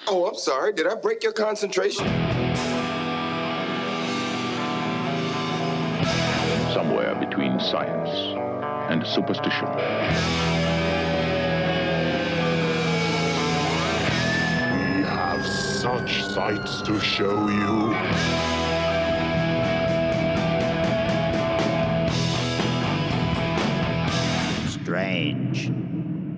Oh, I'm sorry. Did I break your concentration? Somewhere between science and superstition. We have such sights to show you. Strange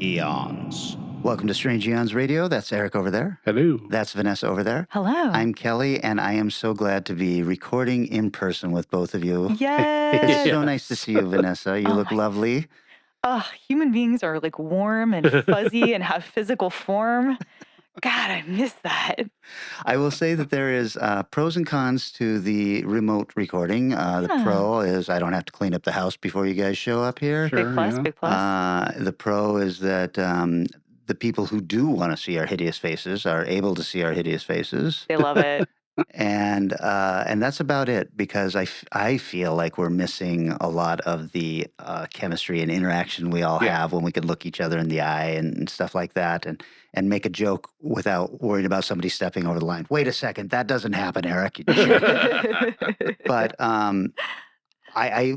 Eons. Welcome to Strange Eons Radio. That's Eric over there. Hello. That's Vanessa over there. Hello. I'm Kelly, and I am so glad to be recording in person with both of you. Yes. It's so nice to see you, Vanessa. You look lovely. Human beings are like warm and fuzzy and have physical form. God, I miss that. I will say that there is pros and cons to the remote recording. The pro is I don't have to clean up the house before you guys show up here. Sure, Big plus, yeah. big plus. The pro is that the people who do want to see our hideous faces are able to see our hideous faces. They love it. And that's about it, because I feel like we're missing a lot of the chemistry and interaction we all have when we can look each other in the eye and stuff like that, and make a joke without worrying about somebody stepping over the line. Wait a second, that doesn't happen, Eric. But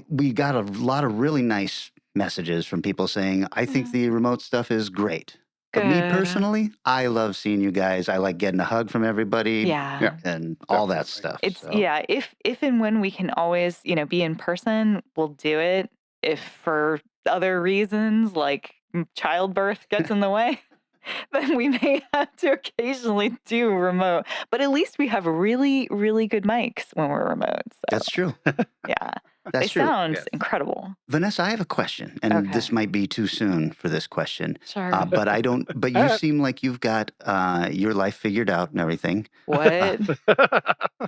we got a lot of really nice messages from people saying, I think the remote stuff is great. But me personally, I love seeing you guys. I like getting a hug from everybody. Yeah. And all that stuff. It's if and when we can always, be in person, we'll do it. If for other reasons like childbirth gets in the way, then we may have to occasionally do remote. But at least we have really, really good mics when we're remote. So, That's true. yeah. That's true. They sound incredible. Vanessa, I have a question, and this might be too soon for this question. Sure. But I don't. But you seem like you've got your life figured out and everything. What?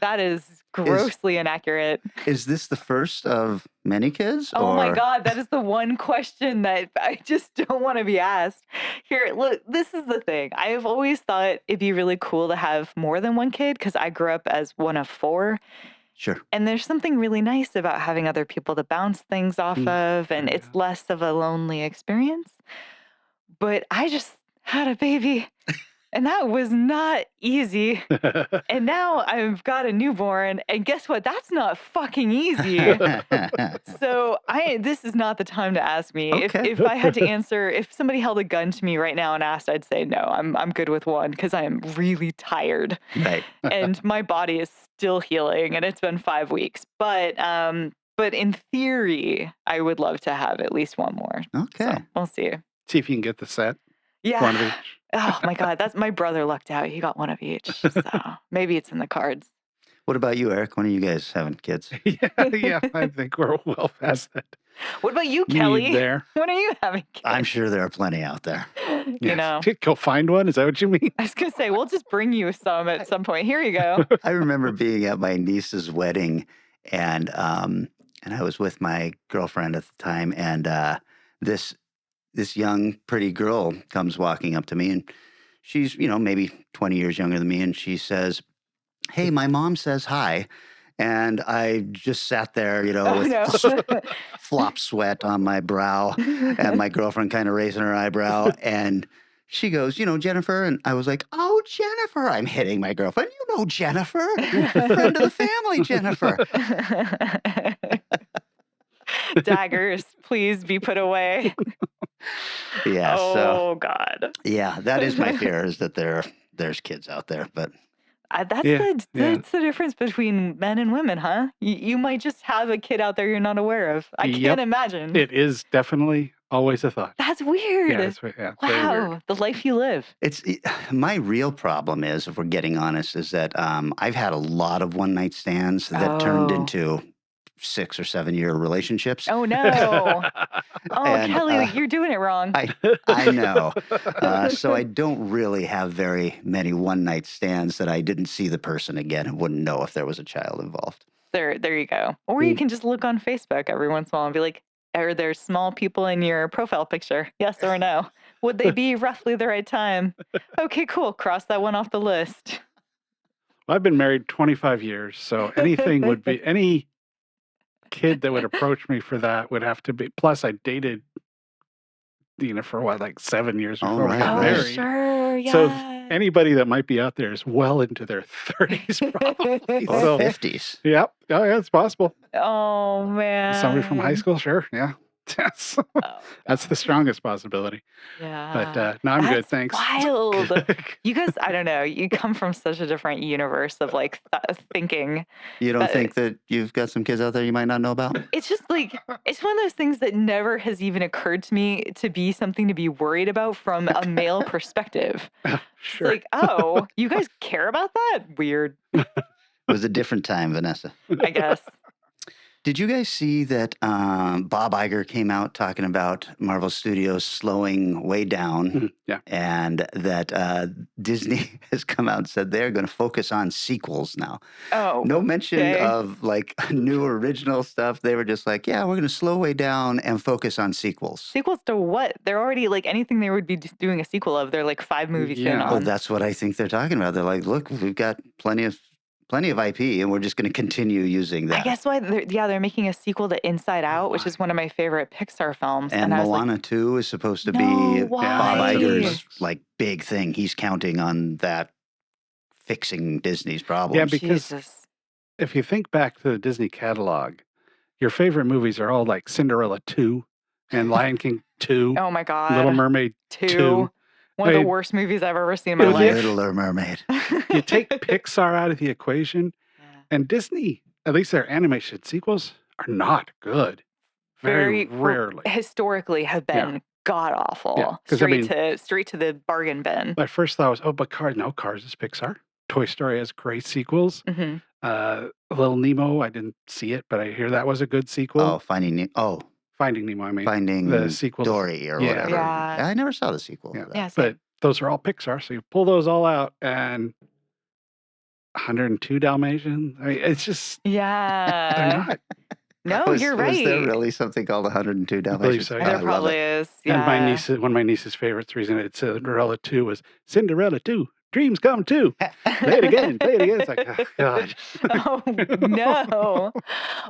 That is grossly inaccurate. Is this the first of many kids? Oh my God, that is the one question that I just don't want to be asked. Here, look, this is the thing. I have always thought it'd be really cool to have more than one kid because I grew up as one of 4. Sure. And there's something really nice about having other people to bounce things off of, and it's less of a lonely experience. But I just had a baby, and that was not easy. And now I've got a newborn, and guess what? That's not fucking easy. So this is not the time to ask me. Okay. If I had to answer, if somebody held a gun to me right now and asked, I'd say no. I'm good with one because I am really tired. Right. And my body is still healing, and it's been 5 weeks. But in theory, I would love to have at least one more. Okay. So we'll see. See if you can get the set. Yeah. One of each. Oh my God, that's my brother lucked out. He got one of each. So maybe it's in the cards. What about you, Eric? When are you guys having kids? yeah, I think we're well past that. What about you, Kelly? Need there. When are you having kids? I'm sure there are plenty out there. You know. Go find one? Is that what you mean? I was going to say, we'll just bring you some at some point. Here you go. I remember being at my niece's wedding, and I was with my girlfriend at the time, and this young, pretty girl comes walking up to me, and she's, maybe 20 years younger than me, and she says, "Hey, my mom says hi." And I just sat there, with flop sweat on my brow, and my girlfriend kind of raising her eyebrow, and she goes, "Jennifer," and I was like, "Oh, Jennifer." I'm hitting my girlfriend. "You know Jennifer, friend of the family, Jennifer." Daggers, please be put away. Yeah. Oh, God. Yeah, that is my fear, is that there's kids out there, but. That's the difference between men and women, huh? You might just have a kid out there you're not aware of. I can't imagine. It is definitely always a thought. That's weird. Yeah, very weird. The life you live. My real problem is, if we're getting honest, is that I've had a lot of one-night stands that turned into 6 or 7 year relationships. Oh, no. And, Kelly, you're doing it wrong. I know. So I don't really have very many one-night stands that I didn't see the person again and wouldn't know if there was a child involved. There you go. Or you can just look on Facebook every once in a while and be like, are there small people in your profile picture? Yes or no? Would they be roughly the right time? Okay, cool. Cross that one off the list. Well, I've been married 25 years, so anything would be, any kid that would approach me for that would have to be, plus I dated for what, like 7 years Oh, before we right, got Oh, right. married. sure. So Yeah. anybody that might be out there is well into their 30s, probably. Or So, 50s. yep. Oh, yeah, it's possible. Oh, Somebody from high man. school, sure. Yeah. Yes. Oh, That's the gosh. strongest possibility. But Yeah. no, I'm good. That's Thanks. wild. You guys, I don't know. You come from such a different universe of like thinking You don't that think that you've got some kids out there you might not know about? it's just like, it's one of those things that never has even occurred to me to be something to be worried about from a male perspective. It's Sure. like, oh, you guys care about that? Weird, It was a different time, Vanessa. I guess. Did you guys see that Bob Iger came out talking about Marvel Studios slowing way down, Mhm. Yeah. and that Disney has come out and said they're going to focus on sequels now? Oh, No mention okay. of like new original stuff. They were just like, yeah, we're going to slow way down and focus on sequels. Sequels to what? They're already like anything they would be doing a sequel of. They're like 5 movies in Yeah. Oh, on. that's what I think they're talking about. They're like, look, we've got plenty of IP, and we're just going to continue using I that. guess why they're making a sequel to Inside Out, which is one of my favorite Pixar films. And I was like, Moana 2 is supposed to no, be Bob why? Iger's like big thing. He's counting on that fixing Disney's problems. Yeah, because Jesus. if you think back to the Disney catalog, your favorite movies are all like Cinderella 2 and Lion King 2, Oh my God. Little Mermaid 2. 2. One of I the mean, worst movies I've ever seen in my It was life. Littler Mermaid. You take Pixar out of the equation, Yeah. and Disney, at least their animation sequels, are not good. Very rarely. Historically have been god awful. Yeah, 'cause, I mean- straight to the bargain bin. My first thought was, but Cars is Pixar. Toy Story has great sequels. Mhm. Little Nemo, I didn't see it, but I hear that was a good sequel. Oh, Finding Finding Nemo, I mean. Finding the sequel to- Dory or Yeah. whatever. Yeah. I never saw the sequel Yeah. to that. Yeah, same. But those are all Pixar, so you pull those all out, and 102 Dalmatians. I mean, it's just they're Yeah. not. No, you're right. Was there really something called 102 Dalmatians? so, Oh, yeah. There I love probably it. is. Yeah. And one of my niece's favorites reason it's Cinderella 2 was Cinderella 2. Dreams come true. Play it again. Play it again. It's like, oh, God. Oh no.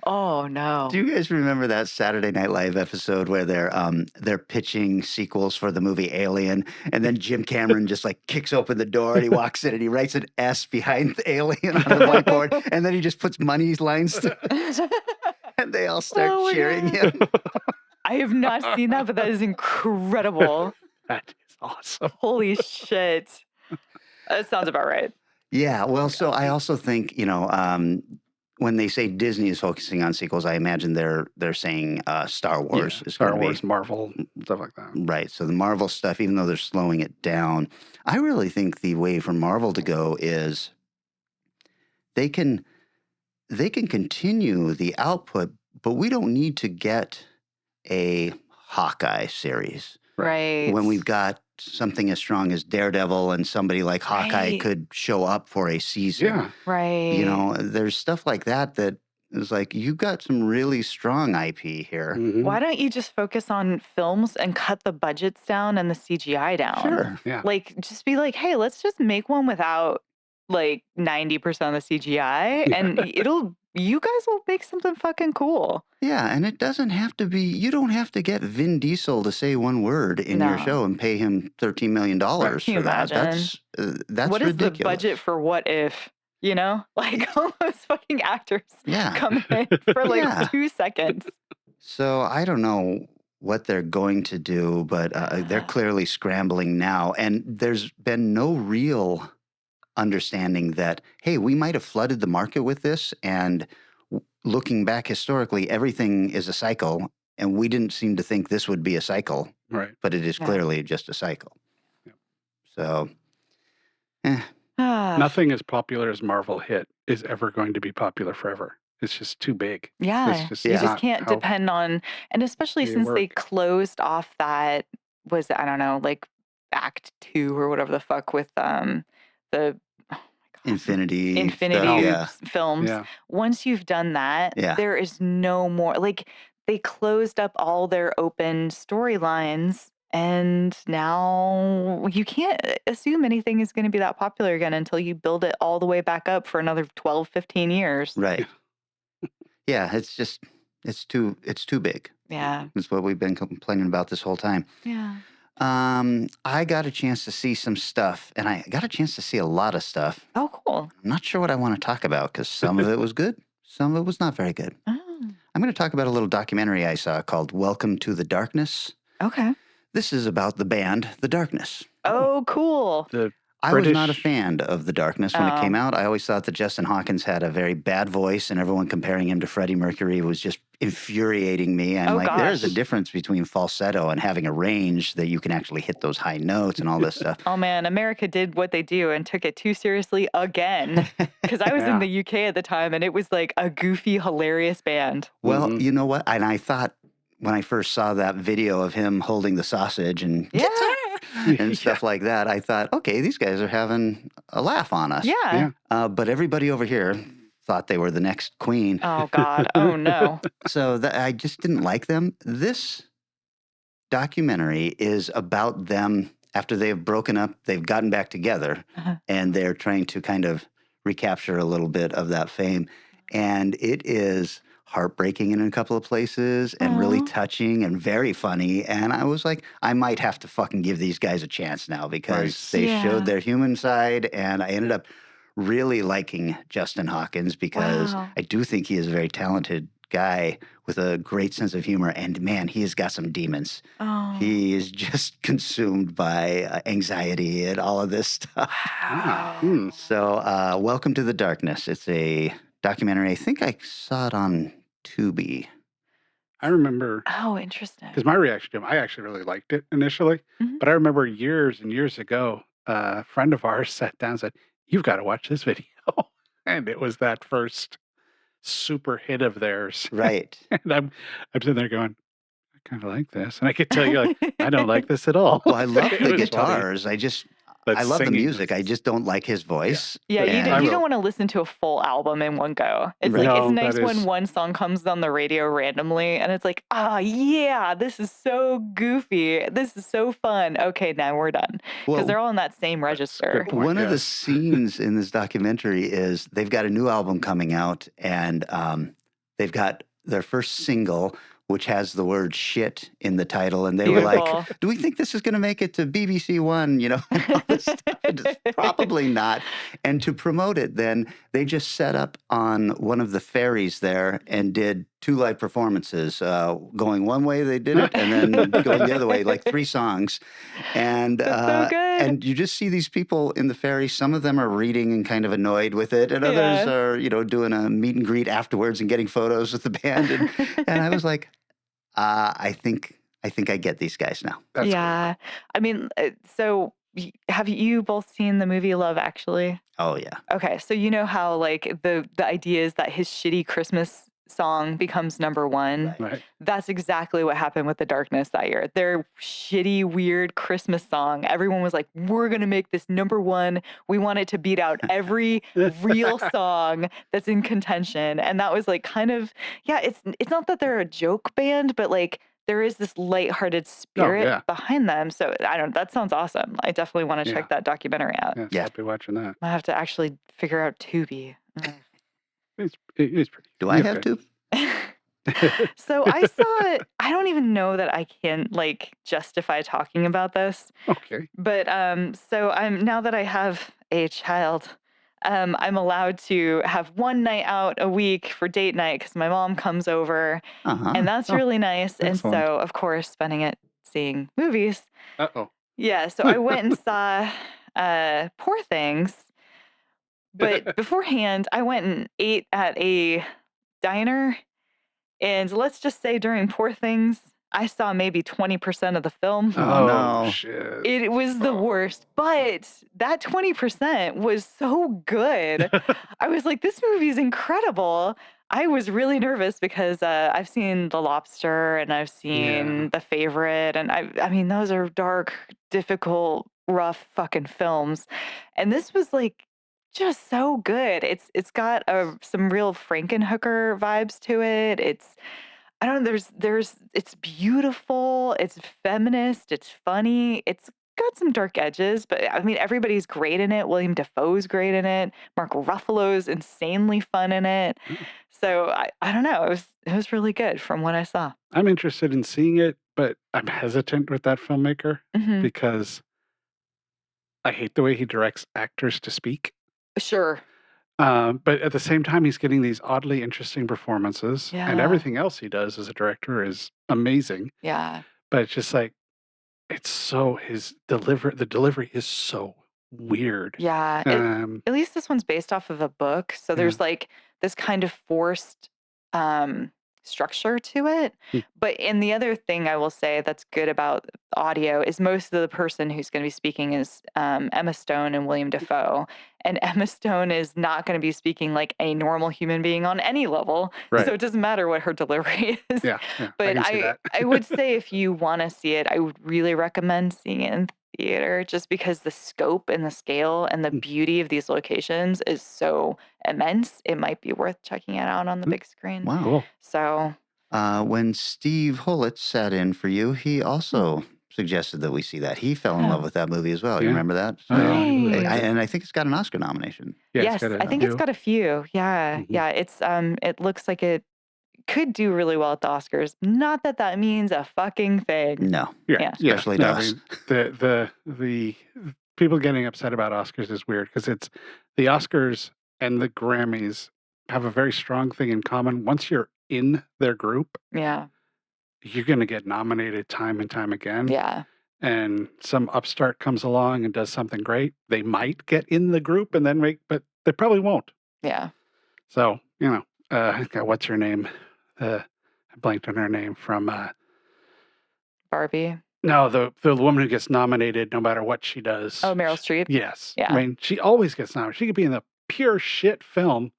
Oh no. Do you guys remember that Saturday Night Live episode where they're pitching sequels for the movie Alien, and then Jim Cameron just like kicks open the door and he walks in and he writes an S behind the Alien on the whiteboard, and then he just puts money lines and they all start Oh my cheering God. him. I have not seen that, but that is incredible. That is awesome. Holy shit. That sounds about right. Yeah, well, so I also think, when they say Disney is focusing on sequels, I imagine they're saying Star Wars is Star going to Wars, be Marvel, stuff like that. right. So the Marvel stuff, even though they're slowing it down, I really think the way for Marvel to go is they can continue the output, but we don't need to get a Hawkeye series Right. when we've got something as strong as Daredevil, and somebody like Hawkeye Right. could show up for a season. Yeah. Right. There's stuff like that is like, you've got some really strong IP here. Mhm. Why don't you just focus on films and cut the budgets down and the CGI down? Sure. Yeah. Like, just be like, hey, let's just make one without like 90% of the CGI, and you guys will make something fucking cool. Yeah, and it doesn't have to be, you don't have to get Vin Diesel to say one word in your No. show and pay him $13 million Can for you that. imagine? That's What is ridiculous. the budget for What If? Like all those fucking actors Yeah. come in for like Yeah. 2 seconds. So I don't know what they're going to do, but they're clearly scrambling now. And there's been no real understanding that, hey, we might have flooded the market with this, and looking back historically, everything is a cycle, and we didn't seem to think this would be a cycle, Right. but it is Yeah. clearly just a cycle. Yep. So, Nothing as popular as Marvel hit is ever going to be popular forever. It's just too big. Yeah. It's just You just not can't how depend on, and especially they since they work. closed off that, I don't know, like Act 2 or whatever the fuck with the oh my God, Infinity Infinity stuff, yeah. films. Yeah. Once you've done that, Yeah. there is no more, like, they closed up all their open storylines, and now you can't assume anything is going to be that popular again until you build it all the way back up for another 12, 15 years. Right. Yeah, it's too big. Yeah. That's what we've been complaining about this whole time. Yeah. I got a chance to see some stuff, and I got a chance to see a lot of stuff. Oh, cool. I'm not sure what I want to talk about because some of it was good, some of it was not very good. Oh, I'm going to talk about a little documentary I saw called Welcome to the Darkness. okay. This is about the band The Darkness. Oh, cool. The I was not a British- fan of The Darkness when it came out. I always thought that Justin Hawkins had a very bad voice, and everyone comparing him to Freddie Mercury was just infuriating me. I'm Oh, like, there's a gosh. difference between falsetto and having a range that you can actually hit those high notes and all this stuff. Oh man, America did what they do and took it too seriously again. Because I was in Yeah. the UK at the time and it was like a goofy, hilarious band. Well, Mhm. you know what? And I thought when I first saw that video of him holding the sausage and Yeah. and stuff like that, I thought, okay, these guys are having a laugh on us. Yeah. Yeah. But everybody over here thought they were the next Queen. Oh God. Oh no. So I just didn't like them. This documentary is about them after they've broken up, they've gotten back together, Uh-huh. and they're trying to kind of recapture a little bit of that fame. And it is heartbreaking in a couple of places and really Aw. touching and very funny. And I was like, I might have to fucking give these guys a chance now because Right. they Yeah. showed their human side. And I ended up really liking Justin Hawkins because Wow. I do think he is a very talented guy with a great sense of humor. And man, he has got some demons. Oh. He is just consumed by anxiety and all of this stuff. Ah, Wow. So, Welcome to the Darkness. It's a documentary. I think I saw it on Tubi. I remember Oh, interesting. because my reaction to him, I actually really liked it initially, Mhm. but I remember years and years ago, a friend of ours sat down and said, "You've got to watch this video," and it was that first super hit of theirs. Right. And I'm sitting there going, "I kind of like this," and I could tell you're like, "I don't like this at all." Well, I love It the was funny. guitars. But I love the singing music. I was- just don't like his voice. Yeah, But you, And- I you will- don't want to listen to a full album in one go. It's Right. like No, it's nice that when is- one song comes on the radio randomly and it's like, yeah, this is so goofy. This is so fun. Okay, now we're done. Because Well, they're all in that same That's a good register. point, one of the yes. scenes in this documentary is they've got a new album coming out, and they've got their first single, which has the word shit in the title. And they were like, Beautiful. do we think this is going to make it to BBC One? You know, and all this stuff. And it's probably not. And to promote it, then they just set up on one of the ferries there and did 2 live performances. Going one way, they did it, and then going the other way, like 3 songs. And That's so good. and you just see these people in the ferry. Some of them are reading and kind of annoyed with it, and others Yeah. are, doing a meet and greet afterwards and getting photos with the band. And I was like, I think I get these guys now. That's cool. Yeah. I mean, so have you both seen the movie Love Actually? Oh yeah. Okay, so you know how like the idea is that his shitty Christmas song becomes number one. Right. Right. That's exactly what happened with The Darkness that year. Their shitty, weird Christmas song. Everyone was like, "We're gonna make this number one. We want it to beat out every real song that's in contention." And that was like kind of, yeah. It's not that they're a joke band, but like there is this lighthearted spirit yeah. behind them. So I don't. That sounds awesome. I definitely want to Yeah. check that documentary out. Yes, Yeah. I'll be watching that. I have to actually figure out Tubi. It's pretty. Do I it's have good. to? So I saw it. I don't even know that I can like justify talking about this, Okay. but so I'm now that I have a child, I'm allowed to have one night out a week for date night because my mom comes over, Uh-huh. and that's Oh, really nice. And excellent. so of course spending it seeing movies. Uh-oh. Yeah, so I went and saw Poor Things, but beforehand I went and ate at a diner. And let's just say during Poor Things, I saw maybe 20% of the film. Oh, no. Shit. It was the worst, but that 20% was so good. I was like, this movie is incredible. I was really nervous because I've seen The Lobster and I've seen Yeah. The Favorite. And I mean, those are dark, difficult, rough fucking films. And this was like just so good. It's got some real Frankenhooker vibes to it. I don't know, it's beautiful, it's feminist, it's funny, it's got some dark edges, but I mean, everybody's great in it. William Dafoe's great in it. Mark Ruffalo's insanely fun in it. Oh. So I don't know. It was really good from what I saw. I'm interested in seeing it, but I'm hesitant with that filmmaker Hmm. because I hate the way he directs actors to speak. Sure. But at the same time, he's getting these oddly interesting performances, and Yeah. everything else he does as a director is amazing. Yeah. But it's just like the delivery is so weird. Yeah. At least this one's based off of a book. So there's like this kind of forced structure to it. Hmm. And the other thing I will say that's good about audio is most of the person who's going to be speaking is Emma Stone and William Dafoe. And Emma Stone is not going to be speaking like a normal human being on any level. Right. So it doesn't matter what her delivery is. Yeah, But I can see that. I would say if you want to see it, I would really recommend seeing it in theater just because the scope and the scale and the beauty of these locations is so immense. It might be worth checking it out on the big screen. Wow. Cool. So When Steve Hulett sat in for you, he also suggested that we see that. He fell in love with that movie as well. You Yeah. remember that? Oh, yeah, he really Nice. liked it. And I think it's got an Oscar nomination. Yeah, yes, I think it's got a few. Yeah. Mhm. Yeah. It's it looks like it could do really well at the Oscars. Not that that means a fucking thing. No. Yeah. Especially to I us. mean, the people getting upset about Oscars is weird because it's the Oscars and the Grammys have a very strong thing in common. Once you're in their group, Yeah. you're going to get nominated time and time again. Yeah. And some upstart comes along and does something great. They might get in the group and then but they probably won't. Yeah. So, what's her name? I blanked on her name from Barbie. no, the woman who gets nominated no matter what she does. Oh, Meryl Streep. Yes. Yeah. I mean, she always gets nominated. She could be in the pure shit film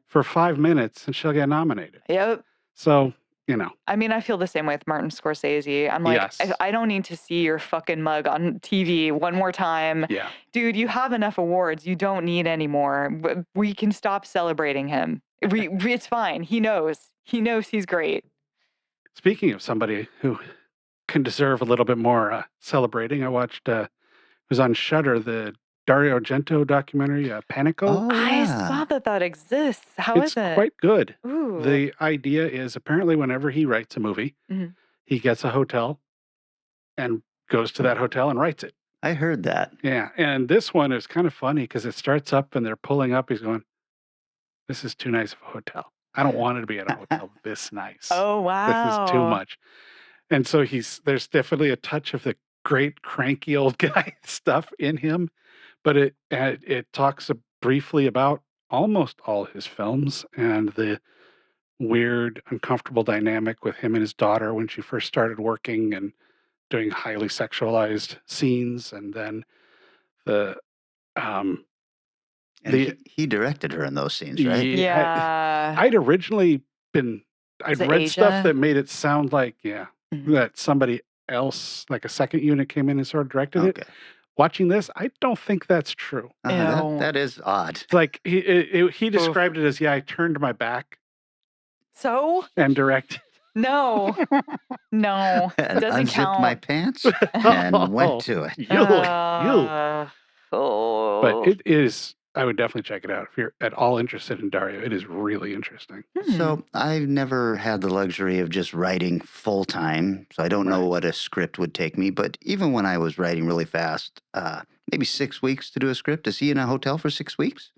for 5 minutes and she'll get nominated. Yep. So, I mean, I feel the same way with Martin Scorsese. I'm like, Yes. I don't need to see your fucking mug on TV one more time. Yeah. Dude, you have enough awards. You don't need any more. We can stop celebrating him. It's fine. He knows. He knows he's great. Speaking of somebody who can deserve a little bit more celebrating, I watched it was on Shudder, the Dario Argento documentary, Panico. Oh, I yeah. saw that exists. How is It's it? quite good. Ooh. The idea is apparently whenever he writes a movie, Mhm. he gets a hotel and goes to that hotel and writes it. I heard that. Yeah. And this one is kind of funny because it starts up and they're pulling up. He's going, this is too nice of a hotel. I don't want it to be at a hotel this nice. Oh, wow. This is too much. And so there's definitely a touch of the great cranky old guy stuff in him, but it talks briefly about almost all his films and the weird, uncomfortable dynamic with him and his daughter when she first started working and doing highly sexualized scenes, and then And he directed her in those scenes, right? Yeah. I'd originally I'd it read stuff Asia? that made it sound like that somebody else, like a second unit, came in and sort of directed it. Okay. Watching this, I don't think that's true. Ew. That is odd. It's like he described it as, I turned my back So? and directed. No. No. And Doesn't unzipped count. my pants and went to it. You. Oh. But it is. I would definitely check it out if you're at all interested in Dario. It is really interesting. So I've never had the luxury of just writing full time, so I don't know what a script would take me. But even when I was writing really fast, maybe 6 weeks to do a script. Is he in a hotel for 6 weeks?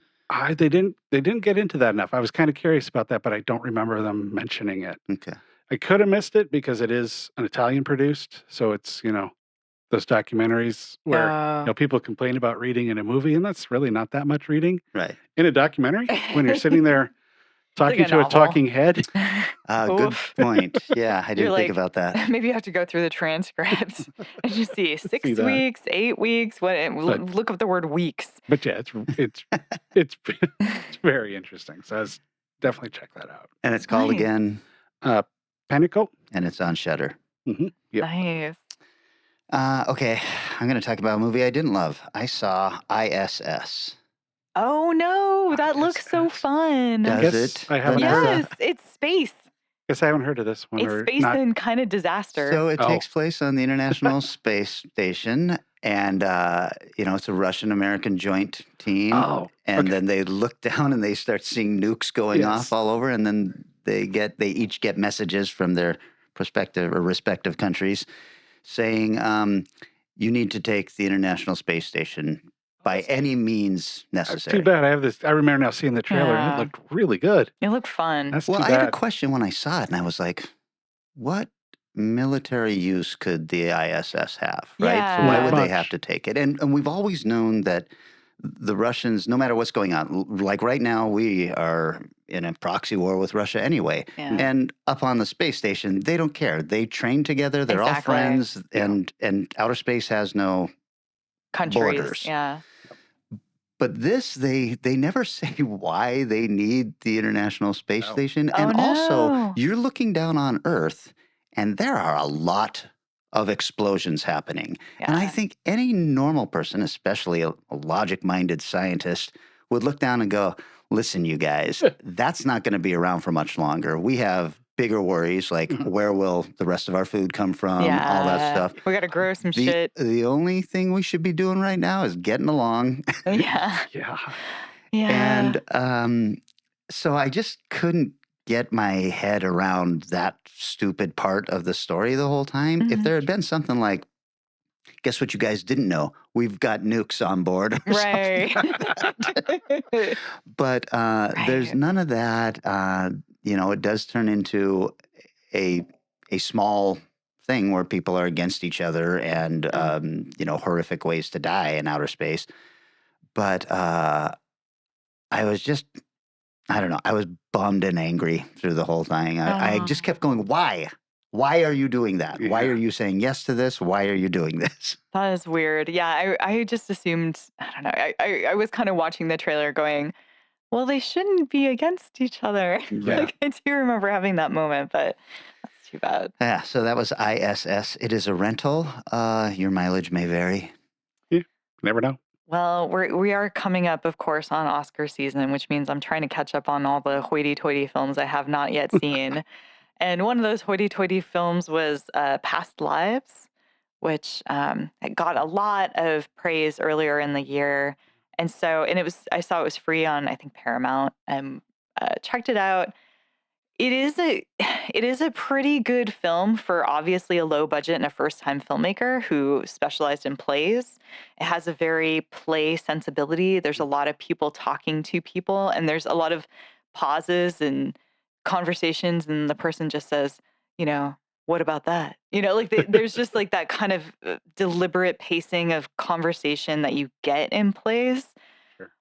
They didn't get into that enough. I was kind of curious about that, but I don't remember them mentioning it. Okay. I could have missed it because it is an Italian produced, so it's those documentaries where people complain about reading in a movie, and that's really not that much reading. Right. In a documentary, when you're sitting there talking like a to a novel. talking head. Good point. Yeah, I didn't think like, about that. Maybe you have to go through the transcript and just see 6 See that. weeks, 8 weeks. Look up the word weeks. But yeah, it's very interesting. So definitely check that out. And it's called Nice. again, Panico. and it's on Shudder. Mm-hmm. Yep. Nice. Okay, I'm going to talk about a movie I didn't love. I saw I.S.S. Oh no, that looks so ISS. fun. Does Guess it? I haven't Vanessa? heard Yes, it's space. Guess I haven't heard of this one It's or space not. and kind of disaster. So it Oh. takes place on the International Space Station, and it's a Russian-American joint team. Oh, And okay. then they look down and they start seeing nukes going Yes. off all over, and then they each get messages from their respective countries saying, "You need to take the International Space Station by any means That's necessary." too bad. I remember now seeing the trailer, and it Yeah. looked really good. It looked fun. That's Well, too I had a bad. question when I saw it, and I was like, what military use could the ISS have, right? So why Yeah. would they Much. have to take it? And we've always known that the Russians, no matter what's going on, like right now, we are in a proxy war with Russia anyway. Yeah. And up on the space station, they don't care. They train together. They're all Exactly. friends, Yeah. and outer space has no Countries. borders. Yeah. But this, they never say why they need the International Space No. Station. Oh, And also, no. you're looking down on Earth, and there are a lot of explosions happening. And I Yeah. think any normal person, especially a logic-minded scientist, would look down and go, listen, you guys, that's not going to be around for much longer. We have bigger worries, like where will the rest of our food come from, all that Yeah. stuff. We got to grow some shit. The only thing we should be doing right now is getting along. Yeah. Yeah. Yeah. And so I just couldn't get my head around that stupid part of the story the whole time. If Mhm. there had been something like, guess what you guys didn't know? We've got nukes on board. Or Right. something. But there's Right. none of that. It does turn into a small thing where people are against each other and, horrific ways to die in outer space. But I was just, I don't know, I was bummed and angry through the whole thing. I just kept going, why? Why are you doing that? Why Yeah. are you saying yes to this? Why are you doing this? That is weird. Yeah, I just assumed, I don't know. I was kind of watching the trailer going, well, they shouldn't be against each other. Yeah. Like, I do remember having that moment, but that's too bad. Yeah, so that was I.S.S. It is a rental. Your mileage may vary. Never know. Well, we are coming up, of course, on Oscar season, which means I'm trying to catch up on all the hoity-toity films I have not yet seen. And one of those hoity-toity films was Past Lives, which it got a lot of praise earlier in the year. And I saw it was free on, I think, Paramount, and checked it out. It is a pretty good film for obviously a low budget and a first-time filmmaker who specialized in plays. It has a very play sensibility. There's a lot of people talking to people, and there's a lot of pauses and conversations, and the person just says, what about that? Like there's just like that kind of deliberate pacing of conversation that you get in plays. Sure.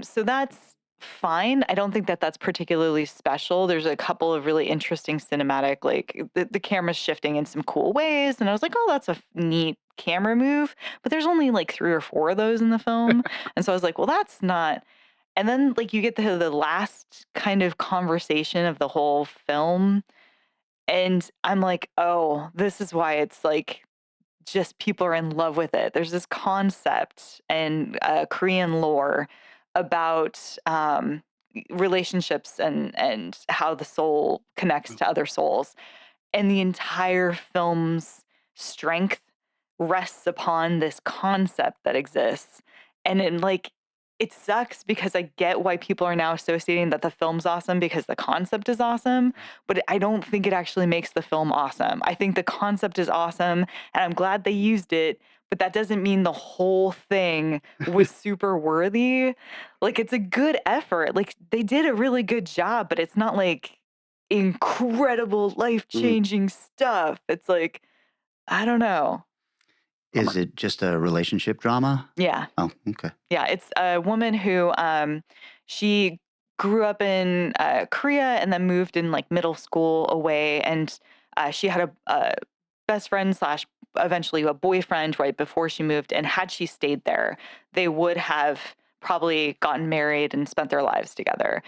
So that's fine. I don't think that that's particularly special. There's a couple of really interesting cinematic, like the camera's shifting in some cool ways. And I was like, oh, that's a neat camera move. But there's only like 3 or 4 of those in the film. And so I was like, well, that's not. And then like you get the last kind of conversation of the whole film. And I'm like, oh, this is why it's like just people are in love with it. There's this concept and Korean lore about relationships and how the soul connects to other souls. And the entire film's strength rests upon this concept that exists. And it sucks because I get why people are now associating that the film's awesome because the concept is awesome, but I don't think it actually makes the film awesome. I think the concept is awesome and I'm glad they used it, but that doesn't mean the whole thing was super worthy. Like it's a good effort. Like they did a really good job, but it's not like incredible life-changing stuff. It's like, I don't know. Is it just a relationship drama? Yeah. Oh, okay. Yeah, it's a woman who she grew up in Korea and then moved in like middle school away, and she had a best friend slash eventually a boyfriend right before she moved. And had she stayed there, they would have probably gotten married and spent their lives together.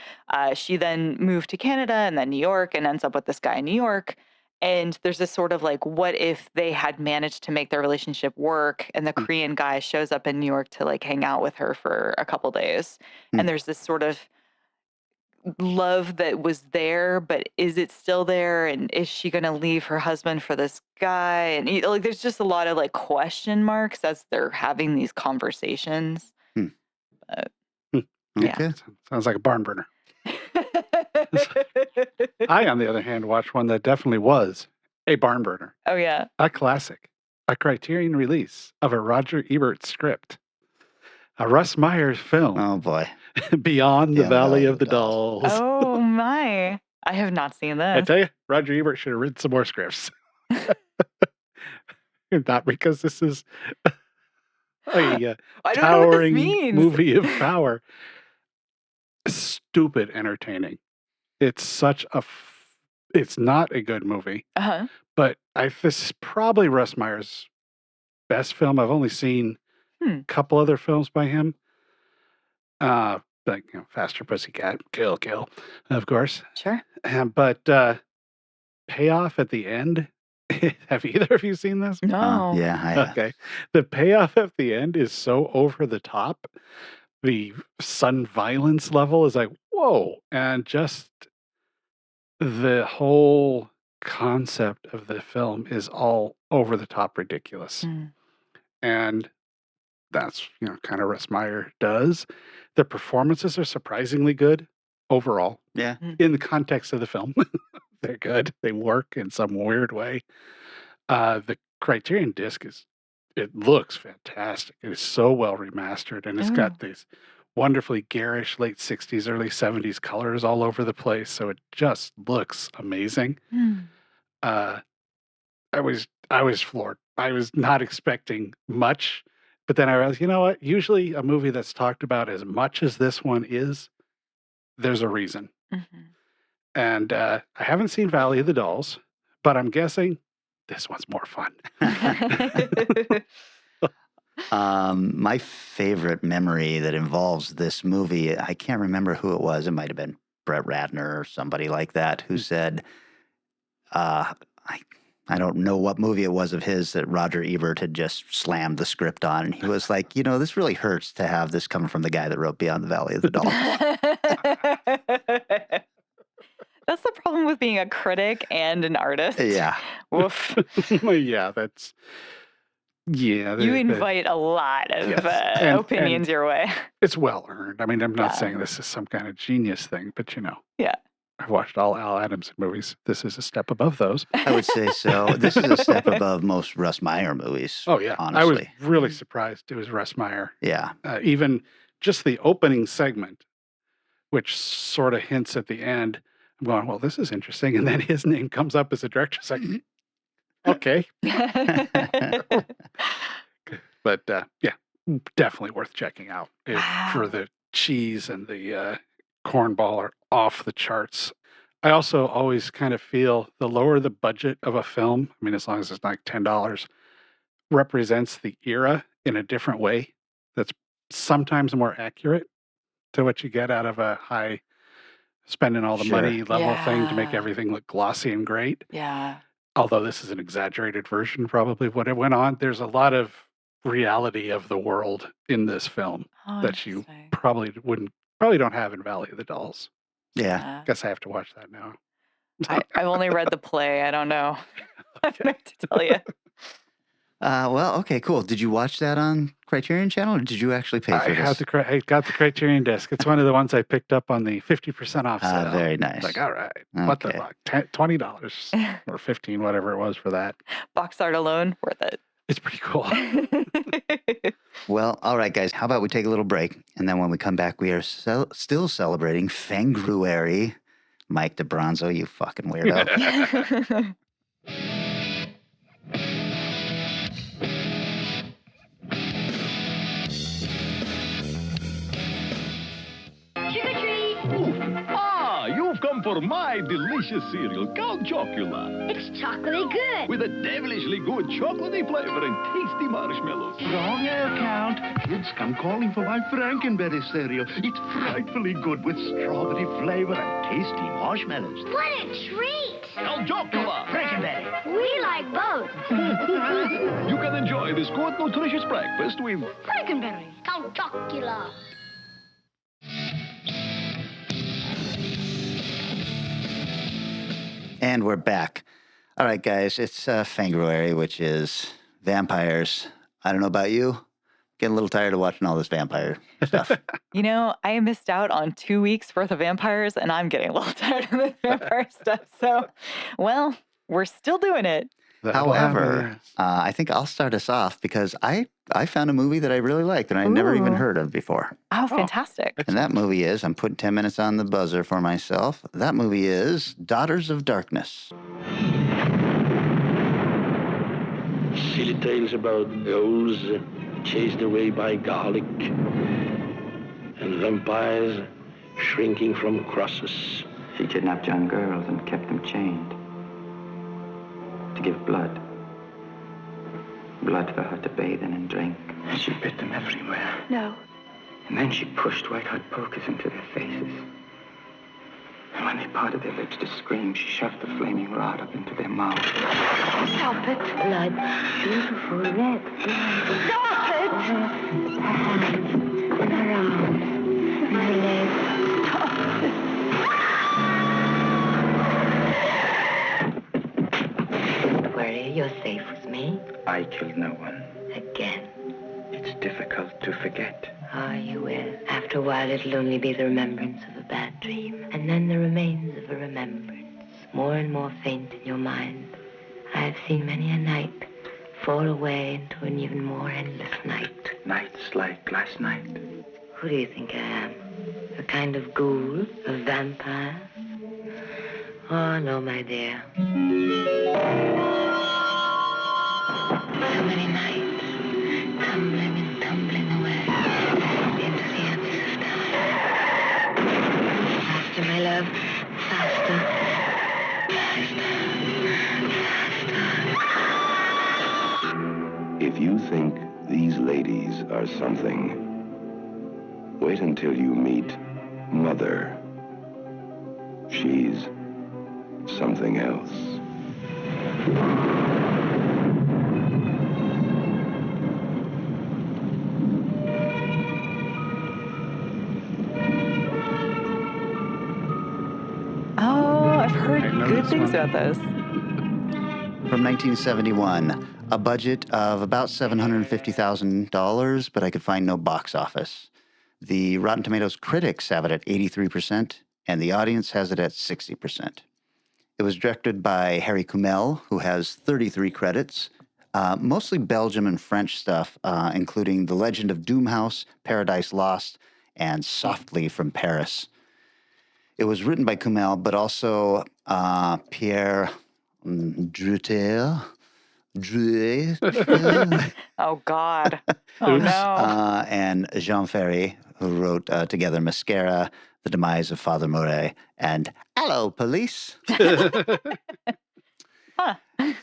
She then moved to Canada and then New York and ends up with this guy in New York. And there's this sort of like, what if they had managed to make their relationship work and the Korean guy shows up in New York to like hang out with her for a couple days. Mm. And there's this sort of love that was there, but is it still there? And is she going to leave her husband for this guy? And like, there's just a lot of like question marks as they're having these conversations. Hmm. But, Yeah. Okay. Sounds like a barn burner. I, on the other hand, watched one that definitely was a barn burner. Oh, yeah. A classic. A Criterion release of a Roger Ebert script. A Russ Meyer's film. Oh boy. Beyond the Valley of the Dolls. Oh my. I have not seen I this. tell you, Roger Ebert should have written some more scripts. Not because this is a I don't know what this towering means. movie of power. Stupid entertaining. It's such a it's not a good movie, Uh-huh. but this is probably Russ Meyer's best film. I've only seen a couple other films by him. Like, Faster Pussycat, Kill, of course. Sure. But payoff at the end, have either of you seen this? No. Yeah, I have. Okay. The payoff at the end is so over the top. The sudden violence level is like, whoa. And just the whole concept of the film is all over the top ridiculous. And that's, kind of Russ Meyer does. The performances are surprisingly good overall. Yeah. In the context of the film. They're good. They work in some weird way. The Criterion disc it looks fantastic. It is so well remastered, and it's got these wonderfully garish late 60s, early 70s colors all over the place. So it just looks amazing. I was floored. I was not expecting much, but then I realized, you know what? Usually a movie that's talked about as much as this one is, there's a reason. And I haven't seen Valley of the Dolls, but I'm guessing this one's more fun. My favorite memory that involves this movie, I can't remember who it was. It might have been Brett Ratner or somebody like that who said, I don't know what movie it was of his that Roger Ebert had just slammed the script on. And he was like, this really hurts to have this coming from the guy that wrote Beyond the Valley of the Dolls. That's the problem with being a critic and an artist. Yeah. Woof. Yeah, that's... Yeah. You invite a lot of opinions your way. It's well earned. I mean, I'm not saying this is some kind of genius thing, but Yeah. I've watched all Al Adams movies. This is a step above those. I would say so. This is a step above most Russ Meyer movies. Oh, yeah. Honestly. I was really surprised it was Russ Meyer. Yeah. Even just the opening segment, which sort of hints at the end, I'm going, well, this is interesting. And then his name comes up as a director. It's like, okay. But yeah, definitely worth checking out. For the cheese and the cornball are off the charts. I also always kind of feel the lower the budget of a film, I mean, as long as it's like $10, represents the era in a different way that's sometimes more accurate to what you get out of a high spending all the money level thing to make everything look glossy and great. Yeah. Although this is an exaggerated version probably of what it went on. There's a lot of reality of the world in this film that you probably don't have in Valley of the Dolls. Yeah. Guess I have to watch that now. I've only read the play. I don't know. I don't know what to tell you. Well, okay, cool. Did you watch that on Criterion Channel, or did you actually pay for this? I got the Criterion disc. It's one of the ones I picked up on the 50% off sale. Very nice. Like, all right, what the fuck? $20 or $15, whatever it was for that. Box art alone, worth it. It's pretty cool. Well, all right, guys. How about we take a little break, and then when we come back, we are still celebrating Fangruary. Mike DeBronzo, you fucking weirdo. You've come for my delicious cereal, Count Chocula. It's chocolatey good. With a devilishly good chocolatey flavor and tasty marshmallows. Wrong air, Count. Kids come calling for my Frankenberry cereal. It's frightfully good with strawberry flavor and tasty marshmallows. What a treat. Count Chocula. Frankenberry. We like both. You can enjoy this good, nutritious breakfast with Frankenberry. Count Chocula. And we're back. All right, guys, it's Fangruary, which is vampires. I don't know about you. Getting a little tired of watching all this vampire stuff. You know, I missed out on 2 weeks worth of vampires, and I'm getting a little tired of the vampire stuff. So, well, we're still doing it. That'll happen, However, yes. I think I'll start us off because I found a movie that I really liked that I never even Ooh. heard of before. Oh, fantastic. And that movie is, I'm putting 10 minutes on the buzzer for myself. That movie is Daughters of Darkness. Silly tales about ghouls chased away by garlic and vampires shrinking from crosses. She kidnapped young girls and kept them chained to give blood. Blood for her to bathe in and drink. And she bit them everywhere. No. And then she pushed white-hot pokers into their faces. And when they parted their lips to scream, she shoved the flaming rod up into their mouths. Stop it. Blood. Beautiful red blood. Stop it! Her hands, and her arms, and her legs. Stop it. Worry, you're safe with me. I killed no one. Again. It's difficult to forget. Ah, you will. After a while, it'll only be the remembrance of a bad dream. And then the remains of a remembrance, more and more faint in your mind. I have seen many a night fall away into an even more endless night. Nights like last night. Who do you think I am? A kind of ghoul? A vampire? Oh, no, my dear. So many nights, tumbling and tumbling away into the abyss of time. Faster, my love, faster. If you think these ladies are something, wait until you meet Mother. She's something else. Oh, I've heard I know good this things one. about this. From 1971, a budget of about $750,000, but I could find no box office. The Rotten Tomatoes critics have it at 83%, and the audience has it at 60%. It was directed by Harry Kumel, who has 33 credits, mostly Belgium and French stuff, including The Legend of Doomhouse, Paradise Lost, and Softly from Paris. It was written by Kumel, but also Pierre Druter. Oh, God. Oh, Oops. no. And Jean Ferry, who wrote together Mascara, The Demise of Father Moret, and Hello, Police.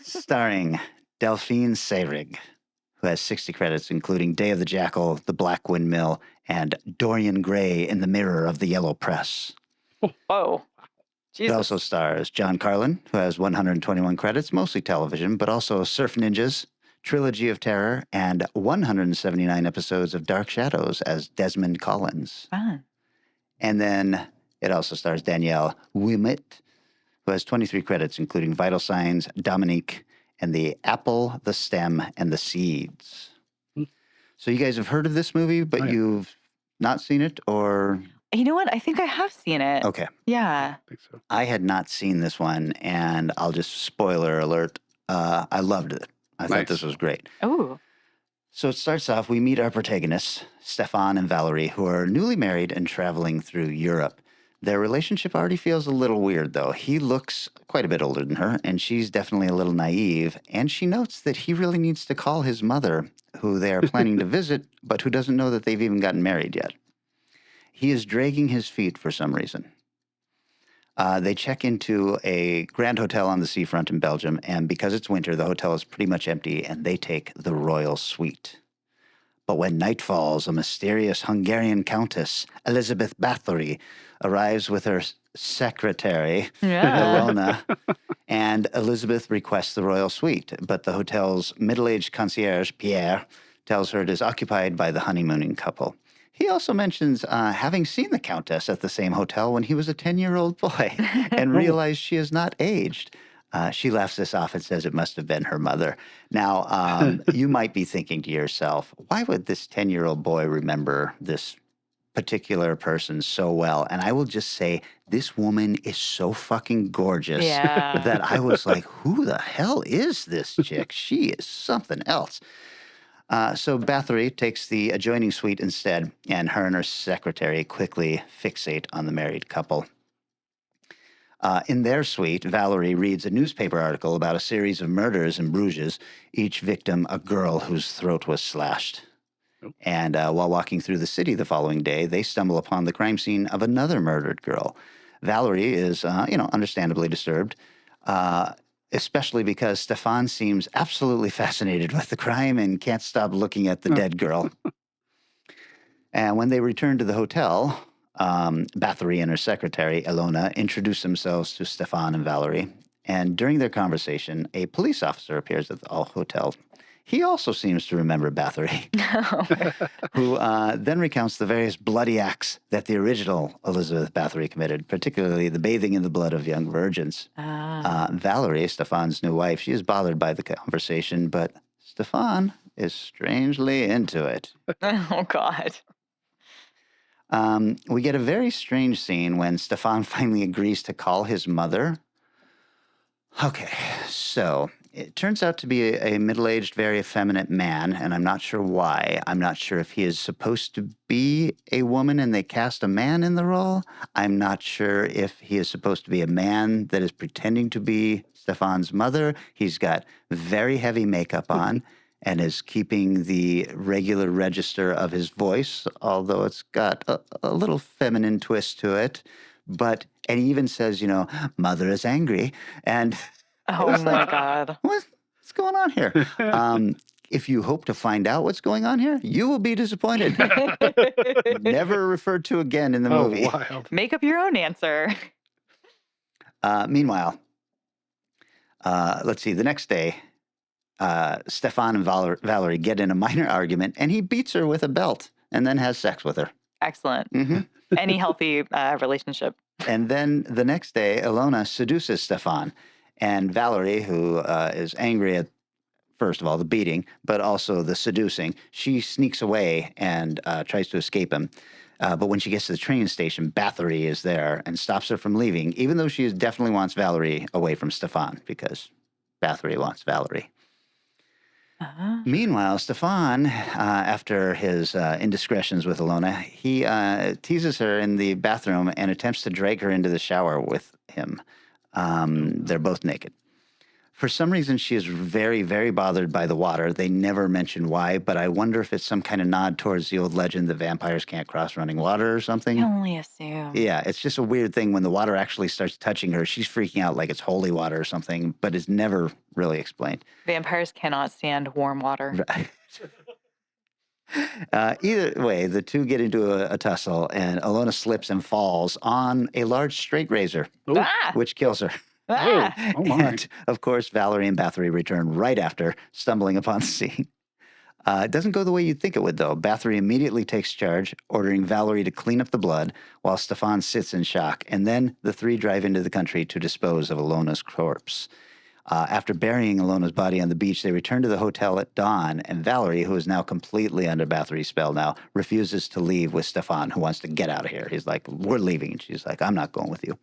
Starring Delphine Seyrig, who has 60 credits, including Day of the Jackal, The Black Windmill, and Dorian Gray in the Mirror of the Yellow Press. Whoa. It Jesus. also stars John Carlin, who has 121 credits, mostly television, but also Surf Ninjas, Trilogy of Terror, and 179 episodes of Dark Shadows as Desmond Collins. Fun. And then it also stars Danielle Ouimet, who has 23 credits, including Vital Signs, Dominique, and The Apple, the Stem, and the Seeds. So you guys have heard of this movie, but Oh, yeah. you've not seen it, or... You know what? I think I have seen it. Okay. Yeah. I think so. I had not seen this one, and I'll just spoiler alert. I loved it. I thought Nice. this was great. Oh. So it starts off, we meet our protagonists, Stefan and Valerie, who are newly married and traveling through Europe. Their relationship already feels a little weird, though. He looks quite a bit older than her, and she's definitely a little naive. And she notes that he really needs to call his mother, who they are planning to visit, but who doesn't know that they've even gotten married yet. He is dragging his feet for some reason. They check into a grand hotel on the seafront in Belgium, and because it's winter, the hotel is pretty much empty, and they take the royal suite. But when night falls, a mysterious Hungarian countess, Elizabeth Bathory, arrives with her secretary, Yeah. Ilona, and Elizabeth requests the royal suite, but the hotel's middle-aged concierge, Pierre, tells her it is occupied by the honeymooning couple. He also mentions having seen the Countess at the same hotel when he was a 10-year-old boy and realized she has not aged. She laughs this off and says it must have been her mother. Now, you might be thinking to yourself, why would this 10-year-old boy remember this particular person so well? And I will just say, this woman is so fucking gorgeous that I was like, who the hell is this chick? She is something else. So Bathory takes the adjoining suite instead, and her and her secretary quickly fixate on the married couple. In their suite, Valerie reads a newspaper article about a series of murders in Bruges, each victim a girl whose throat was slashed. And while walking through the city the following day, they stumble upon the crime scene of another murdered girl. Valerie is, understandably disturbed, especially because Stefan seems absolutely fascinated with the crime and can't stop looking at the dead girl. And when they return to the hotel, Bathory and her secretary, Ilona, introduce themselves to Stefan and Valerie. And during their conversation, a police officer appears at the hotel. He also seems to remember Bathory, who then recounts the various bloody acts that the original Elizabeth Bathory committed, particularly the bathing in the blood of young virgins. Valerie, Stefan's new wife, she is bothered by the conversation, but Stefan is strangely into it. Oh, God. We get a very strange scene when Stefan finally agrees to call his mother. Okay, so it turns out to be a middle-aged, very effeminate man, and I'm not sure why. I'm not sure if he is supposed to be a woman and they cast a man in the role. I'm not sure if he is supposed to be a man that is pretending to be Stefan's mother. He's got very heavy makeup on and is keeping the regular register of his voice, although it's got a little feminine twist to it. And he even says, mother is angry. And oh my God. What's going on here? If you hope to find out what's going on here, you will be disappointed. Never referred to again in the movie. Wild. Make up your own answer. Meanwhile, let's see, the next day, Stefan and Valerie get in a minor argument, and he beats her with a belt and then has sex with her. Excellent. Any healthy relationship. And then the next day, Ilona seduces Stefan. And Valerie, who is angry at, first of all, the beating, but also the seducing, she sneaks away and tries to escape him. But when she gets to the train station, Bathory is there and stops her from leaving, even though she definitely wants Valerie away from Stefan, because Bathory wants Valerie. Meanwhile, Stefan, after his indiscretions with Ilona, he teases her in the bathroom and attempts to drag her into the shower with him. They're both naked. For some reason, she is very, very bothered by the water. They never mention why, but I wonder if it's some kind of nod towards the old legend that vampires can't cross running water or something. I only assume. Yeah, it's just a weird thing when the water actually starts touching her. She's freaking out like it's holy water or something, but it's never really explained. Vampires cannot stand warm water. Right. Either way, the two get into a tussle, and Ilona slips and falls on a large straight razor, which kills her. Oh my. And, of course, Valerie and Bathory return right after, stumbling upon the scene. It doesn't go the way you'd think it would, though. Bathory immediately takes charge, ordering Valerie to clean up the blood, while Stefan sits in shock, and then the three drive into the country to dispose of Ilona's corpse. After burying Ilona's body on the beach, they return to the hotel at dawn, and Valerie, who is now completely under Bathory's spell now, refuses to leave with Stefan, who wants to get out of here. He's like, we're leaving. And she's like, I'm not going with you.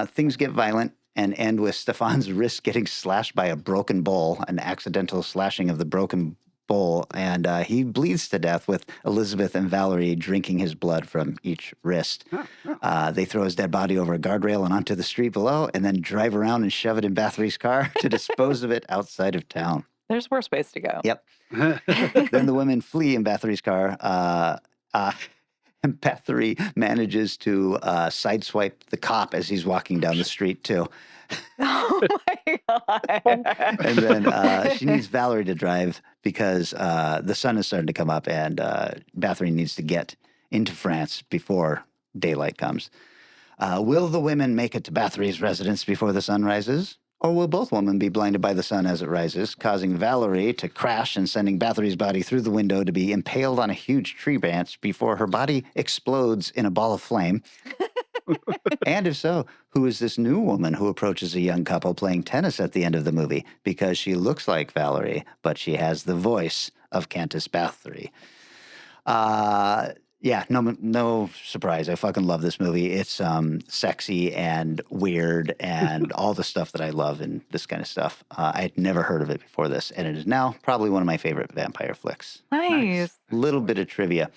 Things get violent and end with Stefan's wrist getting slashed by a broken bowl, an accidental slashing of the broken bowl, and he bleeds to death with Elizabeth and Valerie drinking his blood from each wrist. They throw his dead body over a guardrail and onto the street below, and then drive around and shove it in Bathory's car to dispose of it outside of town. There's worse ways to go. Yep. Then the women flee in Bathory's car. And Bathory manages to sideswipe the cop as he's walking down the street, too. Oh, my God. And then she needs Valerie to drive because the sun is starting to come up, and Bathory needs to get into France before daylight comes. Will the women make it to Bathory's residence before the sun rises? Or will both women be blinded by the sun as it rises, causing Valerie to crash and sending Bathory's body through the window to be impaled on a huge tree branch before her body explodes in a ball of flame? And if so, who is this new woman who approaches a young couple playing tennis at the end of the movie because she looks like Valerie, but she has the voice of Countess Bathory? Yeah, no surprise. I fucking love this movie. It's sexy and weird and all the stuff that I love in this kind of stuff. I had never heard of it before this, and it is now probably one of my favorite vampire flicks. Nice. Little bit of trivia.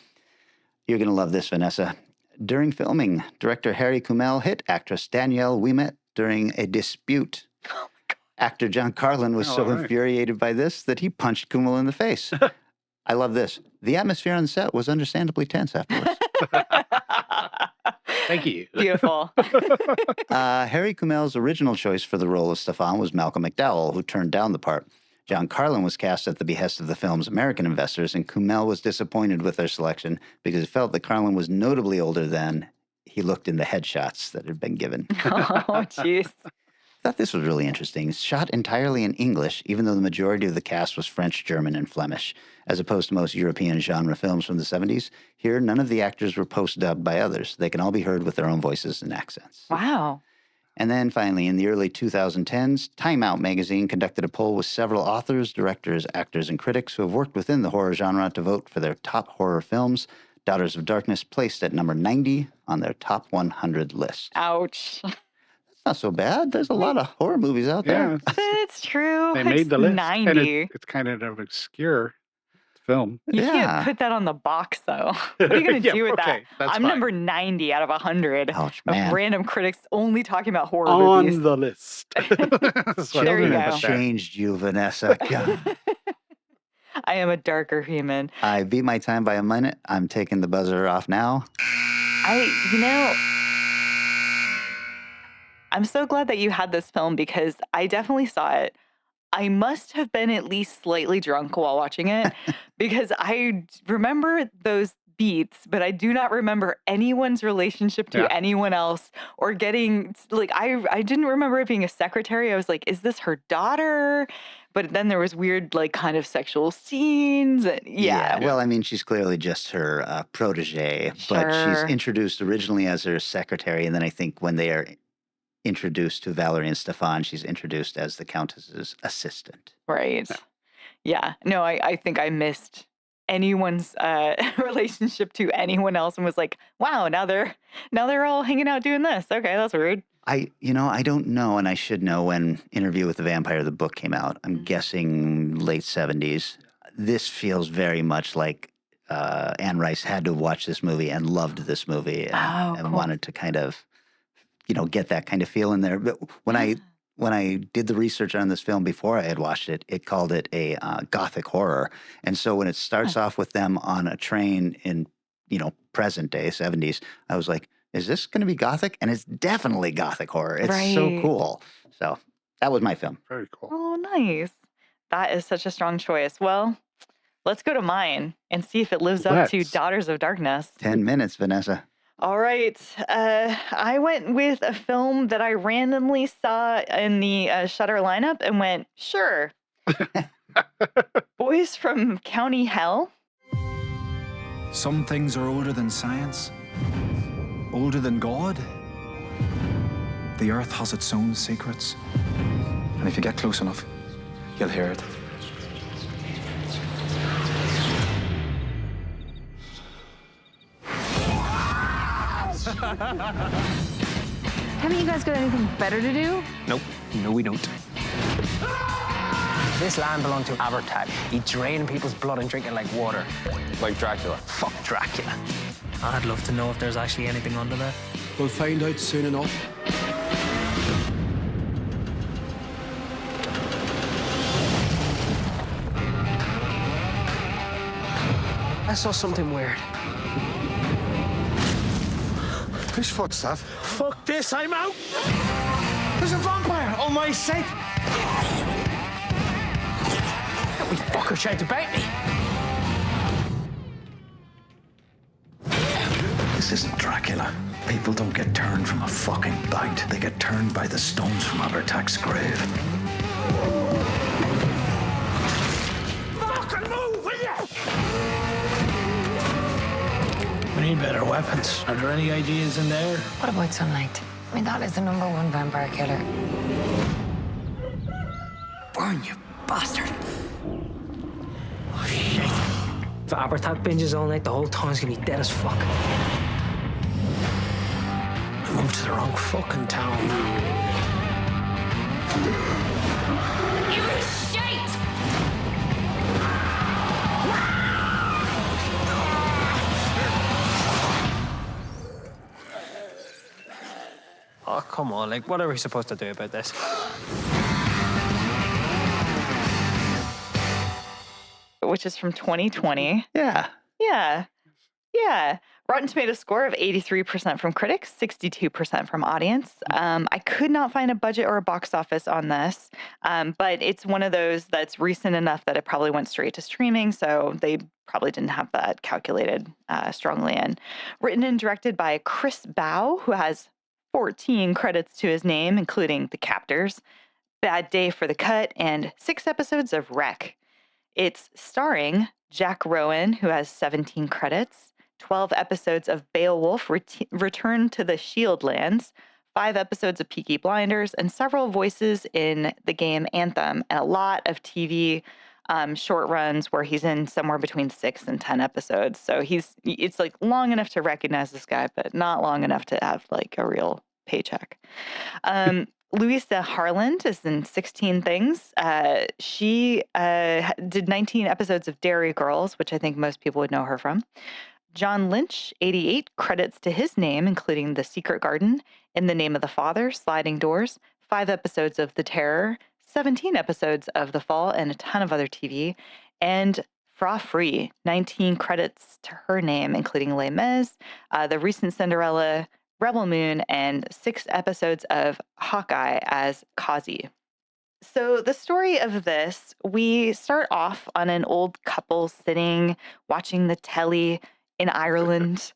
You're going to love this, Vanessa. During filming, director Harry Kumel hit actress Danielle Ouimet during a dispute. Oh my God. Actor John Carlin was so infuriated by this that he punched Kumel in the face. I love this. The atmosphere on set was understandably tense afterwards. Thank you. Beautiful. Harry Kumel's original choice for the role of Stefan was Malcolm McDowell, who turned down the part. John Carlin was cast at the behest of the film's American investors, and Kumel was disappointed with their selection because he felt that Carlin was notably older than he looked in the headshots that had been given. Oh, jeez. I thought this was really interesting. It's shot entirely in English, even though the majority of the cast was French, German, and Flemish. As opposed to most European genre films from the 70s, here none of the actors were post-dubbed by others. They can all be heard with their own voices and accents. Wow. And then finally, in the early 2010s, Time Out magazine conducted a poll with several authors, directors, actors, and critics who have worked within the horror genre to vote for their top horror films. Daughters of Darkness placed at number 90 on their top 100 list. Ouch. Not so bad. There's a lot of horror movies out there. Yeah, it's true. They made the list. 90. And it's kind of an obscure film. You can't put that on the box, though. What are you going to do with that? I'm number 90 out of 100 of random critics only talking about horror movies. On the list. There you go. Changed you, Vanessa. I am a darker human. I beat my time by a minute. I'm taking the buzzer off now. I'm so glad that you had this film because I definitely saw it. I must have been at least slightly drunk while watching it because I remember those beats, but I do not remember anyone's relationship to anyone else or getting, like, I didn't remember it being a secretary. I was like, is this her daughter? But then there was weird, like, kind of sexual scenes. Yeah. Well, I mean, she's clearly just her protege, but she's introduced originally as her secretary, and then I think when they are introduced to Valerie and Stefan, she's introduced as the Countess's assistant. Right. Yeah. No, I think I missed anyone's relationship to anyone else and was like, wow, now they're all hanging out doing this. Okay, that's weird. I don't know, and I should know when Interview with the Vampire, the book came out. I'm guessing late 70s. This feels very much like Anne Rice had to watch this movie and loved this movie and wanted to kind of get that kind of feel in there. But when I did the research on this film before I had watched it, it called it a gothic horror. And so when it starts off with them on a train in, present day 70s, I was like, is this going to be gothic? And it's definitely gothic horror. It's so cool. So that was my film. Very cool. Oh, nice. That is such a strong choice. Well, let's go to mine and see if it lives up to Daughters of Darkness. 10 minutes, Vanessa. All right. I went with a film that I randomly saw in the Shudder lineup and went, sure. Boys from County Hell. Some things are older than science, older than God. The earth has its own secrets. And if you get close enough, you'll hear it. Haven't you guys got anything better to do? Nope. No, we don't. This land belonged to Abertag. He drained people's blood and drink it like water. Like Dracula. Fuck Dracula. I'd love to know if there's actually anything under there. We'll find out soon enough. I saw something weird. Whose foot's that? Fuck this, I'm out! There's a vampire on my set! That wee fucker tried to bite me! This isn't Dracula. People don't get turned from a fucking bite. They get turned by the stones from Abertach's grave. Fucking move, will ya? We need better weapons. Are there any ideas in there? What about sunlight? I mean, that is the #1 vampire killer. Burn, you bastard. Oh, shit. If Abertach binges all night, the whole town's gonna be dead as fuck. I moved to the wrong fucking town. You shite! Oh, come on, like, what are we supposed to do about this? Which is from 2020. Yeah. Yeah. Yeah. Rotten Tomatoes score of 83% from critics, 62% from audience. I could not find a budget or a box office on this, but it's one of those that's recent enough that it probably went straight to streaming, so they probably didn't have that calculated strongly in. Written and directed by Chris Bow, who has 14 credits to his name, including The Captors, Bad Day for the Cut, and 6 episodes of Wreck. It's starring Jack Rowan, who has 17 credits, 12 episodes of Beowulf, Return to the Shieldlands, 5 episodes of Peaky Blinders, and several voices in the game Anthem, and a lot of TV short runs where he's in somewhere between 6 and 10 episodes. So it's like long enough to recognize this guy, but not long enough to have like a real paycheck. Louisa Harland is in 16 Things. She did 19 episodes of Dairy Girls, which I think most people would know her from. John Lynch, 88 credits to his name, including The Secret Garden, In the Name of the Father, Sliding Doors, 5 episodes of The Terror, 17 episodes of The Fall, and a ton of other TV. And Fra Free, 19 credits to her name, including Les Mis, the recent Cinderella, Rebel Moon, and 6 episodes of Hawkeye as Kazi. So the story of this, we start off on an old couple sitting, watching the telly in Ireland.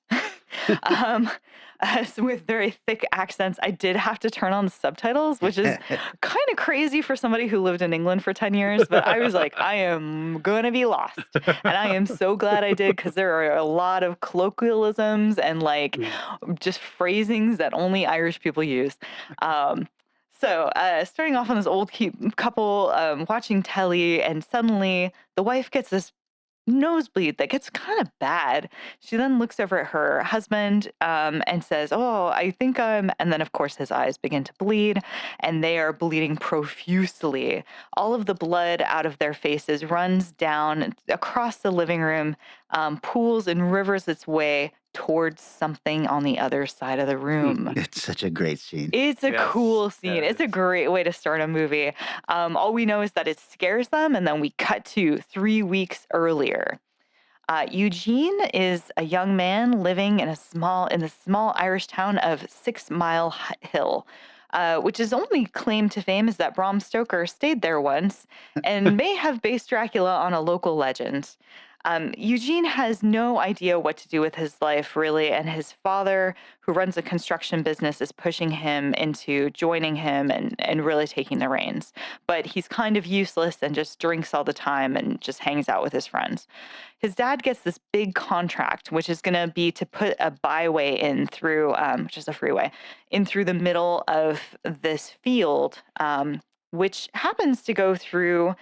With very thick accents. I did have to turn on the subtitles, which is kind of crazy for somebody who lived in England for 10 years. But I was like, I am going to be lost. And I am so glad I did, because there are a lot of colloquialisms and like just phrasings that only Irish people use. So starting off on this old couple watching telly, and suddenly the wife gets this nosebleed that gets kind of bad. She then looks over at her husband and says, "Oh, I think I'm," and then of course his eyes begin to bleed, and they are bleeding profusely. All of the blood out of their faces runs down across the living room, pools and rivers its way towards something on the other side of the room. It's such a great scene. It's a cool scene. It's a great way to start a movie. All we know is that it scares them, and then we cut to 3 weeks earlier. Eugene is a young man living in the small Irish town of 6 Mile Hill, which is only claim to fame is that Bram Stoker stayed there once and may have based Dracula on a local legend. Eugene has no idea what to do with his life, really, and his father, who runs a construction business, is pushing him into joining him and really taking the reins. But he's kind of useless and just drinks all the time and just hangs out with his friends. His dad gets this big contract, which is going to be to put a byway in through, which is a freeway, in through the middle of this field, which happens to go through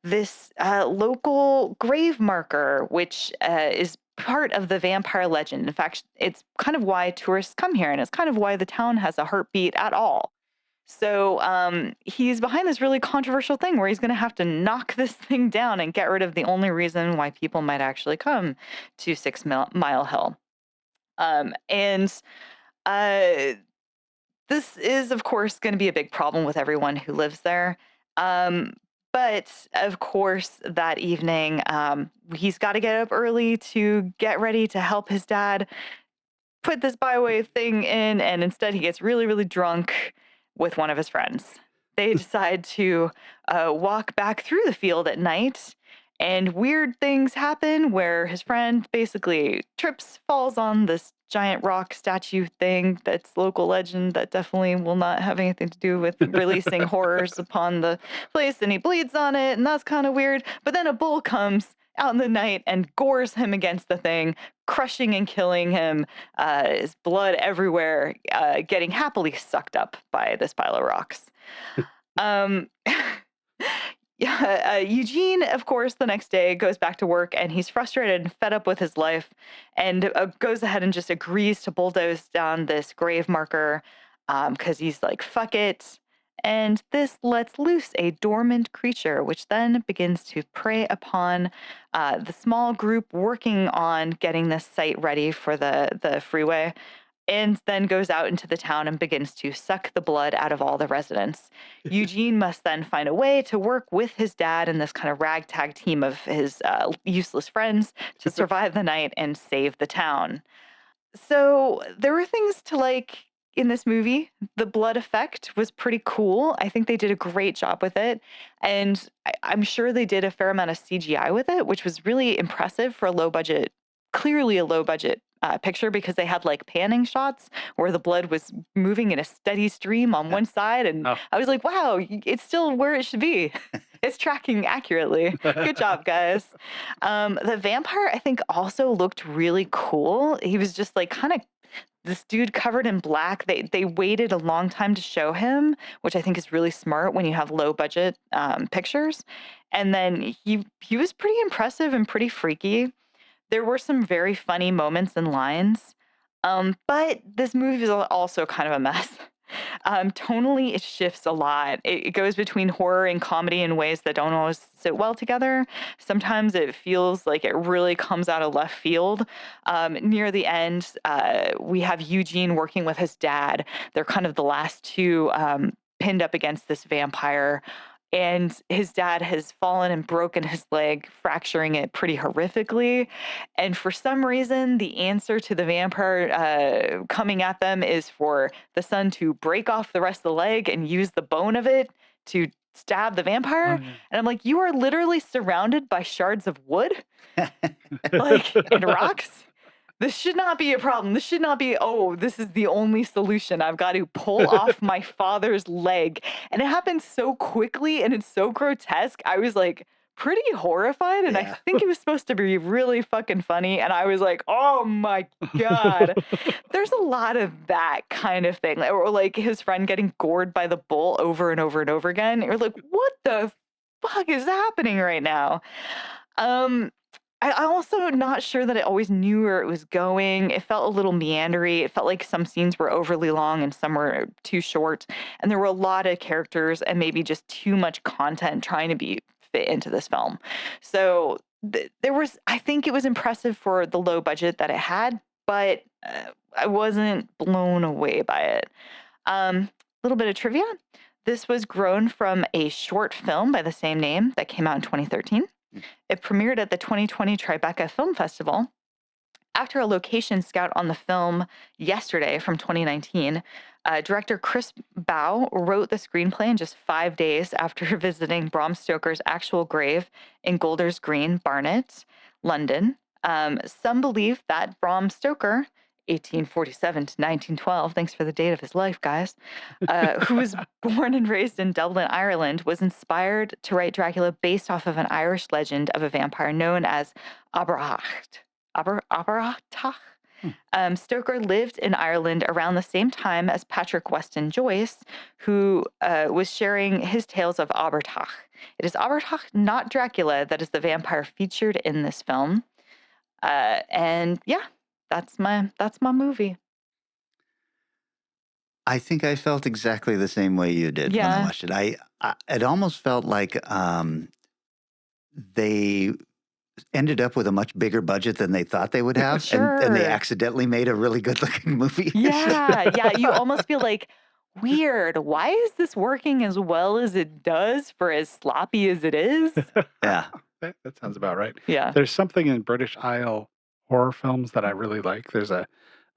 this local grave marker, which is part of the vampire legend. In fact, it's kind of why tourists come here, and it's kind of why the town has a heartbeat at all. So he's behind this really controversial thing where he's going to have to knock this thing down and get rid of the only reason why people might actually come to 6 Mile Hill. This is, of course, going to be a big problem with everyone who lives there. But, of course, that evening, he's got to get up early to get ready to help his dad put this byway thing in, and instead he gets really, really drunk with one of his friends. They decide to walk back through the field at night, And weird things happen where his friend basically trips, falls on this giant rock statue thing that's local legend that definitely will not have anything to do with releasing horrors upon the place, and he bleeds on it, and that's kind of weird. But then a bull comes out in the night and gores him against the thing, crushing and killing him, his blood everywhere, getting happily sucked up by this pile of rocks. Um, Yeah, Eugene, of course, the next day goes back to work and he's frustrated and fed up with his life and goes ahead and just agrees to bulldoze down this grave marker because he's like, fuck it. And this lets loose a dormant creature, which then begins to prey upon the small group working on getting this site ready for the freeway, and then goes out into the town and begins to suck the blood out of all the residents. Eugene must then find a way to work with his dad and this kind of ragtag team of his useless friends to survive the night and save the town. So there were things to like in this movie. The blood effect was pretty cool. I think they did a great job with it. And I'm sure they did a fair amount of CGI with it, which was really impressive for a low budget, clearly a low budget picture, because they had like panning shots where the blood was moving in a steady stream on one side. And I was like, wow, it's still where it should be. It's tracking accurately. Good job, guys. The vampire, I think, also looked really cool. He was just like kind of this dude covered in black. They waited a long time to show him, which I think is really smart when you have low budget pictures. And then he was pretty impressive and pretty freaky. There were some very funny moments and lines, but this movie is also kind of a mess. Tonally, it shifts a lot. It goes between horror and comedy in ways that don't always sit well together. Sometimes it feels like it really comes out of left field. Near the end, we have Eugene working with his dad. They're kind of the last two pinned up against this vampire. And his dad has fallen and broken his leg, fracturing it pretty horrifically. And for some reason, the answer to the vampire coming at them is for the son to break off the rest of the leg and use the bone of it to stab the vampire. And I'm like, you are literally surrounded by shards of wood, like, and rocks. This should not be a problem. This should not be, oh, this is the only solution. I've got to pull off my father's leg. And it happens so quickly and it's so grotesque. I was like pretty horrified. And I think it was supposed to be really fucking funny. And I was like, oh my God. There's a lot of that kind of thing. Or like his friend getting gored by the bull over and over and over again. You're like, what the fuck is happening right now? I'm also not sure that it always knew where it was going. It felt a little meandery. It felt like some scenes were overly long and some were too short. And there were a lot of characters and maybe just too much content trying to be fit into this film. So I think it was impressive for the low budget that it had, but I wasn't blown away by it. A little bit of trivia. This was grown from a short film by the same name that came out in 2013. It premiered at the 2020 Tribeca Film Festival. After a location scout on the film yesterday from 2019, director Chris Bow wrote the screenplay in just 5 days after visiting Bram Stoker's actual grave in Golders Green, Barnet, London. Some believe that Bram Stoker, 1847 to 1912, thanks for the date of his life, guys, who was born and raised in Dublin, Ireland, was inspired to write Dracula based off of an Irish legend of a vampire known as Aberracht. Stoker lived in Ireland around the same time as Patrick Weston Joyce, who was sharing his tales of Abertach. It is Abertach, not Dracula, that is the vampire featured in this film. And yeah, that's my movie. I think I felt exactly the same way you did when I watched it. It almost felt like they ended up with a much bigger budget than they thought they would have, and they accidentally made a really good-looking movie. Yeah. You almost feel like, weird. Why is this working as well as it does for as sloppy as it is? Yeah. That sounds about right. Yeah. There's something in British Isle horror films that I really like. There's a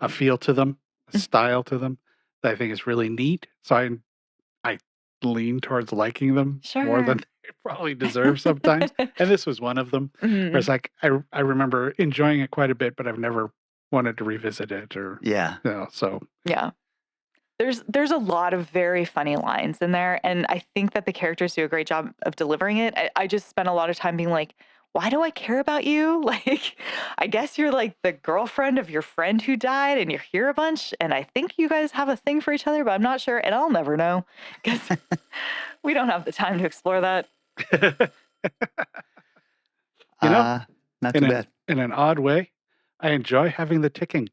feel to them, a style to them that I think is really neat. So I lean towards liking them more than probably deserve sometimes. And this was one of them. Where it's like, I remember enjoying it quite a bit, but I've never wanted to revisit it or, Yeah. so. Yeah. There's a lot of very funny lines in there, and I think that the characters do a great job of delivering it. I just spent a lot of time being like, why do I care about you? Like, I guess you're like the girlfriend of your friend who died and you're here a bunch, and I think you guys have a thing for each other, but I'm not sure, and I'll never know because we don't have the time to explore that. Not too bad. In an odd way, I enjoy having the ticking.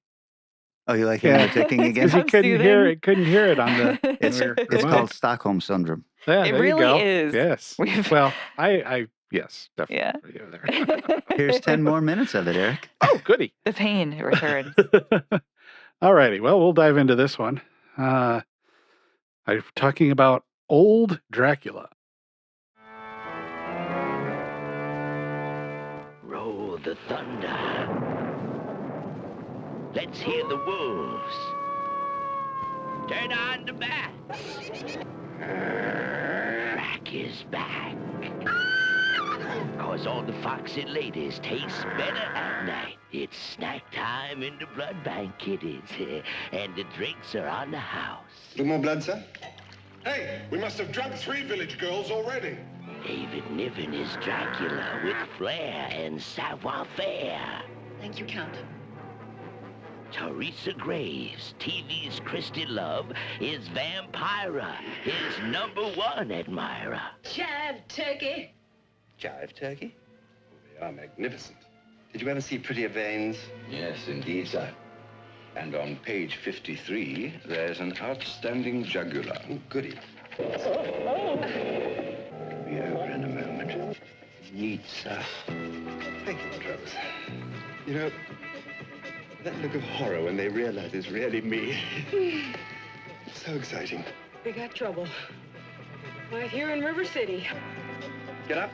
Oh, you like hearing the ticking again? Because you couldn't hear it on the. It's called Stockholm Syndrome. Yeah, It there you really go. is. Yes. Well, yes, definitely. Yeah. Here's 10 more minutes of it, Eric. Oh, goody. The pain returns. All righty. Well, we'll dive into this one. I'm talking about Old Dracula. Roll the thunder. Let's hear the wolves. Turn on the bats. Drac is back. 'Cause all the foxy ladies taste better at night. It's snack time in the blood bank, kiddies. And the drinks are on the house. No more blood, sir? Hey, we must have drunk 3 village girls already. David Niven is Dracula with flair and savoir-faire. Thank you, Count. Teresa Graves, TV's Christy Love, is Vampira, his #1 admirer. Jive turkey. Jive turkey? They are magnificent. Did you ever see prettier veins? Yes, indeed, sir. And on page 53, there's an outstanding jugular. Oh, goody. It'll be over in a moment. Neat, sir. Thank you, Montrose. You know, that look of horror when they realize it's really me. So exciting. We got trouble. Right here in River City. Get up.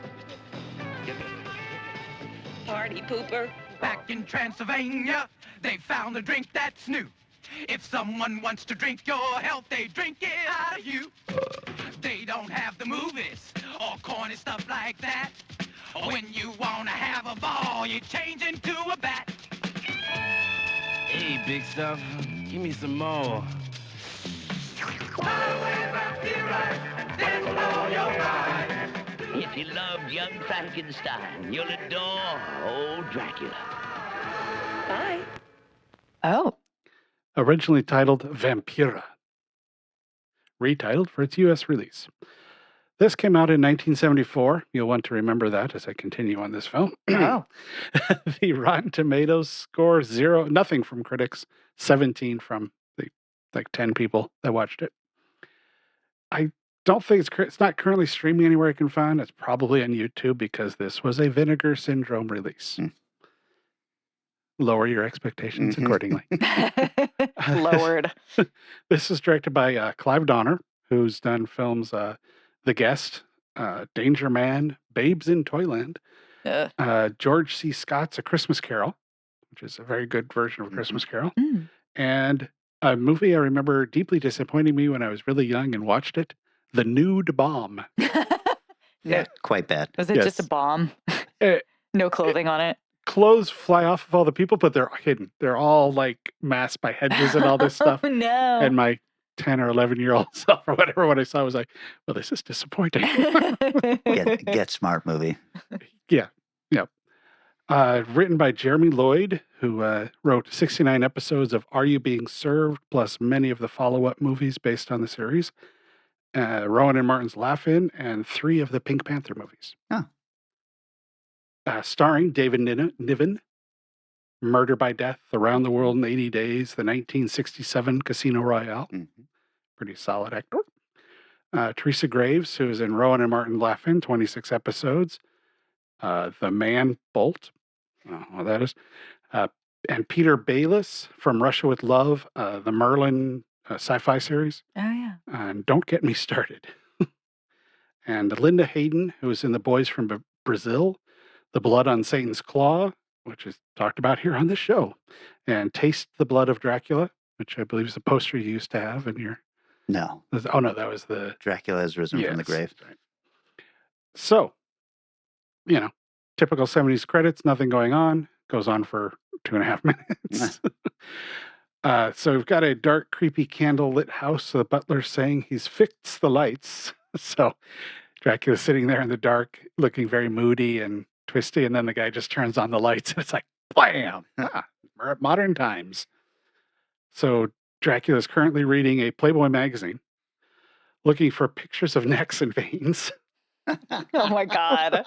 Party pooper. Back in Transylvania, they found a drink that's new. If someone wants to drink your health, they drink it out of you. They don't have the movies or corny stuff like that. When you want to have a ball, you change into a bat. Hey, big stuff, give me some more. If you loved young Frankenstein, you'll adore old Dracula. Bye. Oh. Originally titled Vampira. Retitled for its U.S. release. This came out in 1974. You'll want to remember that as I continue on this film. Oh. The Rotten Tomatoes score 0, nothing from critics, 17 from the 10 people that watched it. I don't think it's not currently streaming anywhere I can find. It's probably on YouTube because this was a Vinegar Syndrome release. Lower your expectations accordingly. Lowered. This is directed by Clive Donner, who's done films The Guest, Danger Man, Babes in Toyland, George C. Scott's A Christmas Carol, which is a very good version of A Christmas Carol, and a movie I remember deeply disappointing me when I was really young and watched it, The Nude Bomb. Yeah, quite bad. Was it just a bomb? No clothing on it? Clothes fly off of all the people, but they're hidden. They're all like masked by hedges and all this stuff. Oh, no. And my 10 or 11-year-old self or whatever, when I saw it, was like, well, this is disappointing. Get Smart movie. Yeah. Written by Jeremy Lloyd, who wrote 69 episodes of Are You Being Served, plus many of the follow-up movies based on the series. Rowan and Martin's Laugh-In, and 3 of the Pink Panther movies. Oh. Starring David Niven, Murder by Death, Around the World in 80 Days, the 1967 Casino Royale. Pretty solid actor. Teresa Graves, who is in Rowan and Martin Laugh-In, 26 episodes. The Man Bolt, I don't know what that is. And Peter Bayless from Russia with Love, the Merlin sci-fi series. Oh, yeah. And Don't Get Me Started. And Linda Hayden, who is in The Boys from Brazil, The Blood on Satan's Claw, which is talked about here on this show, and Taste the Blood of Dracula, which I believe is the poster you used to have in your... No. Oh, no, that was the... Dracula has risen from the grave. Right. So, typical 70s credits, nothing going on. Goes on for 2.5 minutes. So we've got a dark, creepy, candle-lit house. So the butler's saying he's fixed the lights. So Dracula's sitting there in the dark, looking very moody and twisty, and then the guy just turns on the lights, and it's like, bam! We're at modern times. So Dracula is currently reading a Playboy magazine, looking for pictures of necks and veins. Oh my God.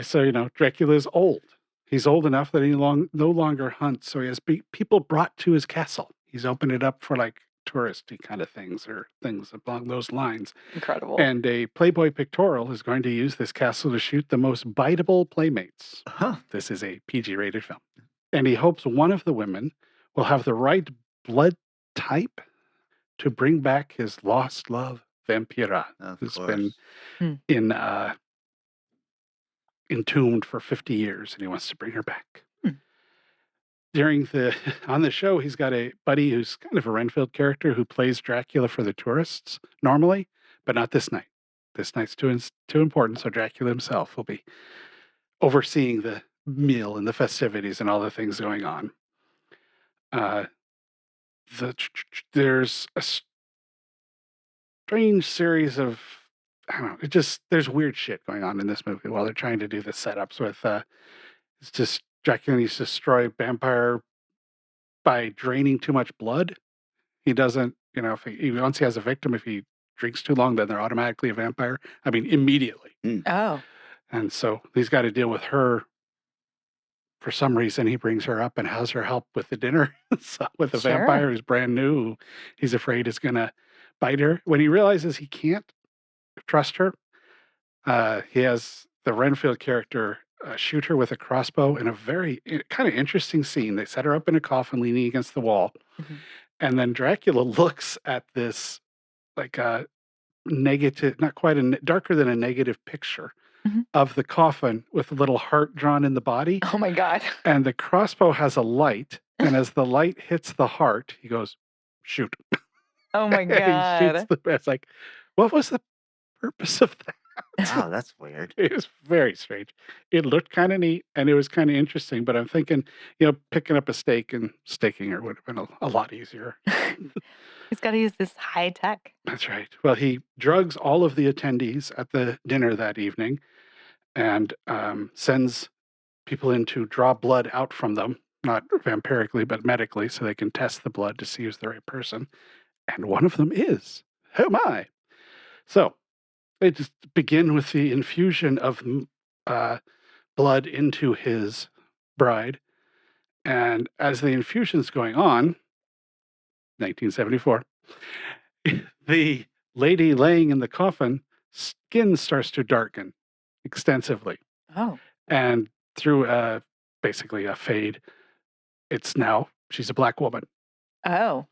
So Dracula's old. He's old enough that he no longer hunts, so he has people brought to his castle. He's opened it up for like touristy kind of things or things along those lines. Incredible. And a Playboy pictorial is going to use this castle to shoot the most biteable playmates. This is a PG-rated film. And he hopes one of the women will have the right blood type to bring back his lost love, Vampira, who's been entombed for 50 years, and he wants to bring her back. On the show, he's got a buddy who's kind of a Renfield character who plays Dracula for the tourists normally, but not this night. This night's too important, so Dracula himself will be overseeing the meal and the festivities and all the things going on. There's a strange series of, I don't know, there's weird shit going on in this movie while they're trying to do the setups with, it's just Dracula needs to destroy vampire by draining too much blood. He doesn't, once he has a victim, if he drinks too long, then they're automatically a vampire. I mean, immediately. Oh. And so he's got to deal with her. For some reason, he brings her up and has her help with the dinner with the vampire who's brand new. Who he's afraid is going to bite her. When he realizes he can't trust her, he has the Renfield character shoot her with a crossbow in a very kind of interesting scene. They set her up in a coffin leaning against the wall. And then Dracula looks at this like a negative, not quite darker than a negative picture of the coffin with a little heart drawn in the body. Oh my God. And the crossbow has a light. And as the light hits the heart, he goes, shoot. Oh my God. He shoots it's like, what was the purpose of that? Wow, that's weird. It was very strange. It looked kind of neat and it was kind of interesting, but I'm thinking, picking up a steak and staking her would have been a lot easier. He's got to use this high tech. That's right. Well, he drugs all of the attendees at the dinner that evening and sends people in to draw blood out from them, not vampirically, but medically, so they can test the blood to see who's the right person. And one of them is. Oh my. So they just begin with the infusion of blood into his bride. And as the infusion's going on, 1974, the lady laying in the coffin, skin starts to darken extensively. Oh. And through basically a fade, she's a black woman. Oh.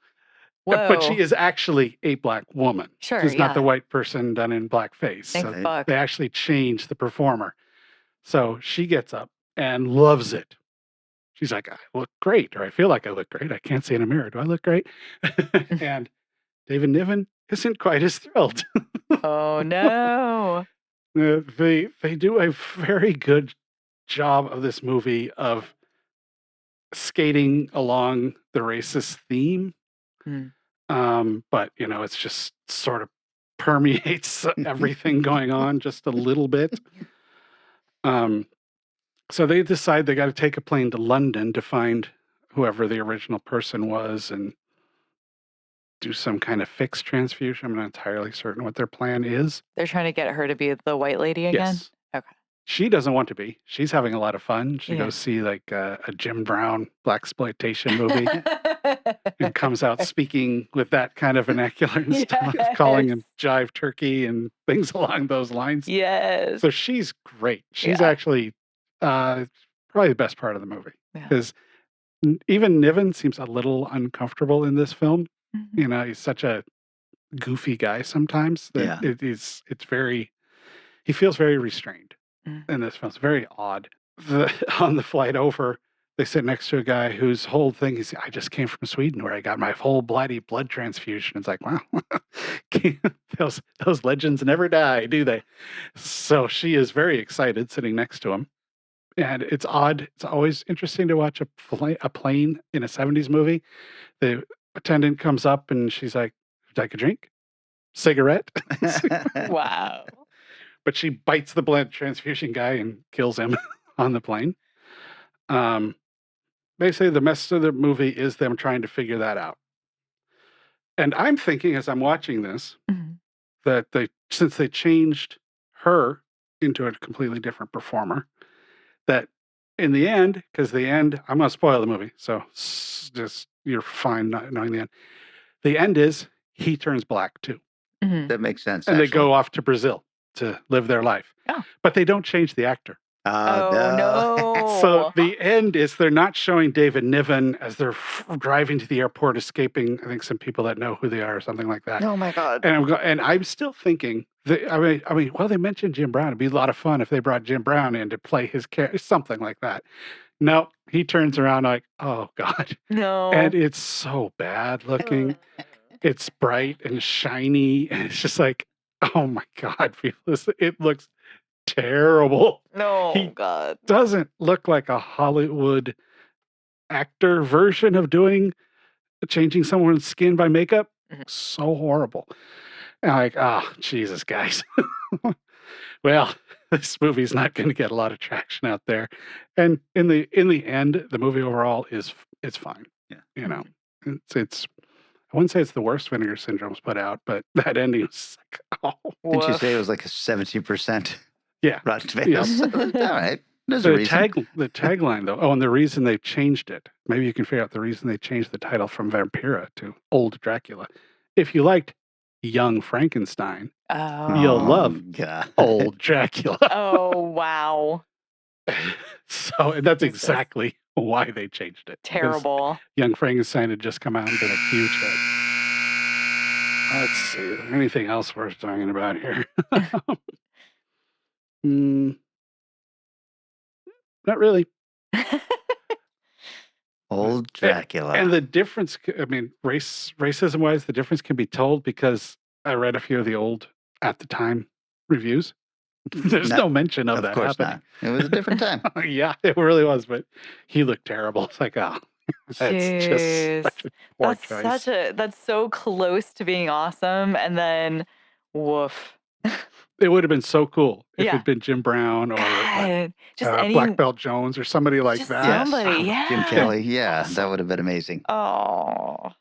Whoa. But she is actually a black woman. Sure, she's not the white person done in blackface. Thank fuck. They actually changed the performer. So she gets up and loves it. She's like, I look great, or I feel like I look great. I can't see in a mirror. Do I look great? And David Niven isn't quite as thrilled. Oh, no. They do a very good job of this movie of skating along the racist theme. But, it's just sort of permeates everything going on just a little bit. So they decide they got to take a plane to London to find whoever the original person was and do some kind of fixed transfusion. I'm not entirely certain what their plan is. They're trying to get her to be the white lady again? Yes. Okay. She doesn't want to be. She's having a lot of fun. She goes see like a Jim Brown blaxploitation movie and comes out speaking with that kind of vernacular and stuff, calling him jive turkey and things along those lines. Yes. So she's great. She's actually probably the best part of the movie because even Niven seems a little uncomfortable in this film. He's such a goofy guy sometimes that he feels very restrained in this film. It's very odd. On the flight over, they sit next to a guy whose whole thing is, I just came from Sweden where I got my whole bloody blood transfusion. It's like, wow, those legends never die, do they? So she is very excited sitting next to him. And it's odd. It's always interesting to watch a plane in a 70s movie. The attendant comes up and she's like, would you like a drink? Cigarette? Wow. But she bites the blood transfusion guy and kills him on the plane. Basically, the mess of the movie is them trying to figure that out. And I'm thinking as I'm watching this that since they changed her into a completely different performer, that in the end, because the end, I'm going to spoil the movie, so just you're fine not knowing the end. The end is he turns black too. That makes sense. And actually. they go off to Brazil to live their life. Oh. But they don't change the actor. Oh, no. So the end is they're not showing David Niven as they're driving to the airport, escaping, I think, some people that know who they are or something like that. Oh, my God. And I'm still thinking, well, they mentioned Jim Brown. It'd be a lot of fun if they brought Jim Brown in to play his character, something like that. No, he turns around like, oh, God. No. And it's so bad looking. It's bright and shiny. And it's just like, oh, my God. It looks terrible. No, God. Doesn't look like a Hollywood actor version of changing someone's skin by makeup. So horrible. And I'm like, Jesus, guys. Well, this movie's not going to get a lot of traction out there. And in the end, the movie overall it's fine. Yeah. You know, it's I wouldn't say it's the worst Vinegar Syndrome's put out, but that ending was like, Didn't you say it was like a 70%? Yeah. Rotten Tomatoes. Yeah. All right. There's The a reason. the tagline though, and the reason they've changed it. Maybe you can figure out the reason they changed the title from Vampira to Old Dracula. If you liked Young Frankenstein, you'll love God. Old Dracula. Oh, wow. So and that's exactly why they changed it. 'Cause Terrible. Young Frankenstein had just come out and been a huge hit. Let's see. Is there anything else worth talking about here? Not really. Old Dracula. And the difference, I mean, racism wise, the difference can be told because I read a few of the old at the time reviews. There's no mention of that course happening. not. It was a different time. Yeah, it really was, but he looked terrible. It's like, that's Jeez. just such a poor choice. That's so close to being awesome, and then woof. It would have been so cool if Yeah. it'd been Jim Brown or Just any Black Belt Jones or somebody like just that. somebody, yeah. Jim Kelly. Yeah, that would have been amazing. Oh,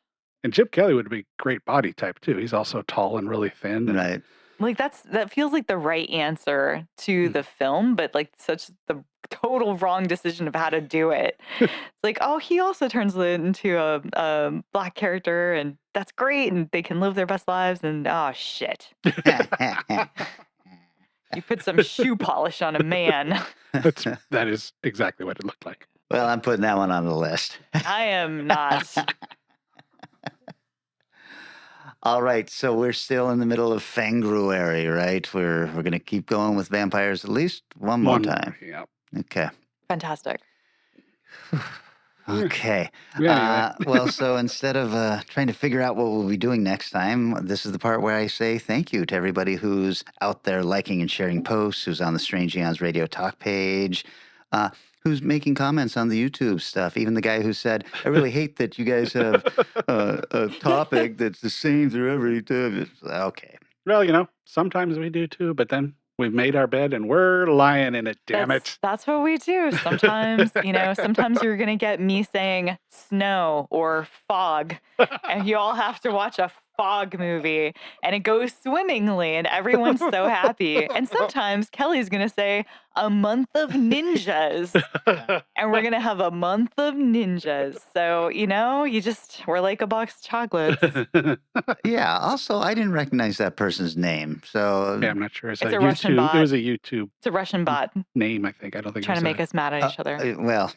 And Jim Kelly would be a great body type too. He's also tall and really thin. Right. like that feels like the right answer to the film, but like such the total wrong decision of how to do it. It's like, oh, he also turns it into a black character, and that's great, and they can live their best lives. And oh shit, you put some shoe polish on a man. That is exactly what it looked like. Well, I'm putting that one on the list. I am not. All right, so we're still in the middle of Fangruary, right? We're going to keep going with vampires at least one more time. Yeah. Okay. Fantastic. Okay. Yeah, Well, so instead of trying to figure out what we'll be doing next time, this is the part where I say thank you to everybody who's out there liking and sharing posts, who's on the Strange Eons Radio Talk page, who's making comments on the YouTube stuff. Even the guy who said, I really hate that you guys have a topic that's the same through every time. Okay. Well, sometimes we do too, but then we've made our bed and we're lying in it, damn it. That's what we do. Sometimes, sometimes you're going to get me saying snow or fog, and you all have to watch a fog movie, and it goes swimmingly, and everyone's so happy. And sometimes Kelly's going to say a month of ninjas, and we're going to have a month of ninjas. So, we're like a box of chocolates. Yeah. Also, I didn't recognize that person's name. So Yeah, I'm not sure. It's a Russian bot. It was a YouTube It's a Russian bot name, I think. I don't think trying it to was make us mad at each other. well,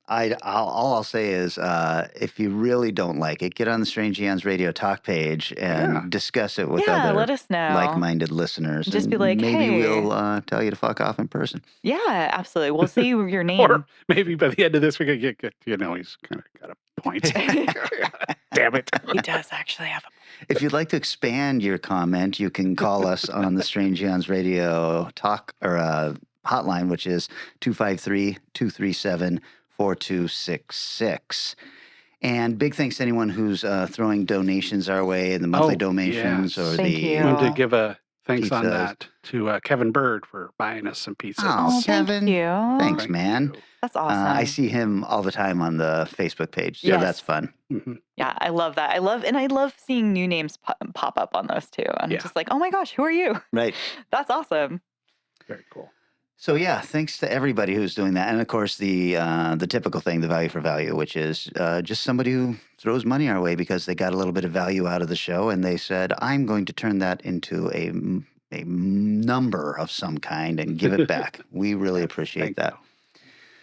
All I'll say is, if you really don't like it, get on the Strange Eons Radio talk page and discuss it with Yeah, other let us know. like-minded listeners. Just and be like, maybe hey. we'll tell you to fuck off in person. Yeah, absolutely. We'll say your name. Or maybe by the end of this, we could get, he's kind of got a point. Damn it. He does actually have a point. If you'd like to expand your comment, you can call us on the Strange Eons Radio talk or hotline, which is 253-237-4266. And big thanks to anyone who's throwing donations our way, the monthly donations or I wanted to give a thanks on that to Kevin Bird for buying us some pizza. Oh, Kevin. Thank you. Thanks, man. That's awesome. I see him all the time on the Facebook page, so Yes. that's fun. Yeah, I love that. I love seeing new names pop up on those too. I'm just like, oh my gosh, who are you? Right. That's awesome. Very cool. So yeah, thanks to everybody who's doing that, and of course the typical thing, the value for value, which is just somebody who throws money our way because they got a little bit of value out of the show, and they said, "I'm going to turn that into a number of some kind and give it back." We really appreciate that.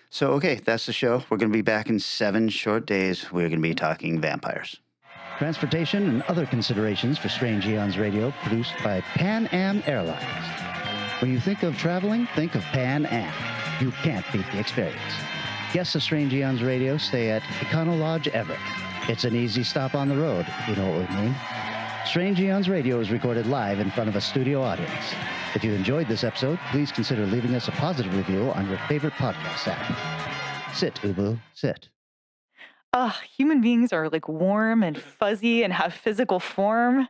So okay, that's the show. We're going to be back in 7 short days. We're going to be talking vampires. Transportation and other considerations for Strange Eons Radio produced by Pan Am Airlines. When you think of traveling, think of Pan Am. You can't beat the experience. Guests of Strange Eons Radio stay at Econo Lodge Everett. It's an easy stop on the road, you know what we mean. Strange Eons Radio is recorded live in front of a studio audience. If you enjoyed this episode, please consider leaving us a positive review on your favorite podcast app. Sit, Ubu, sit. Human beings are like warm and fuzzy and have physical form.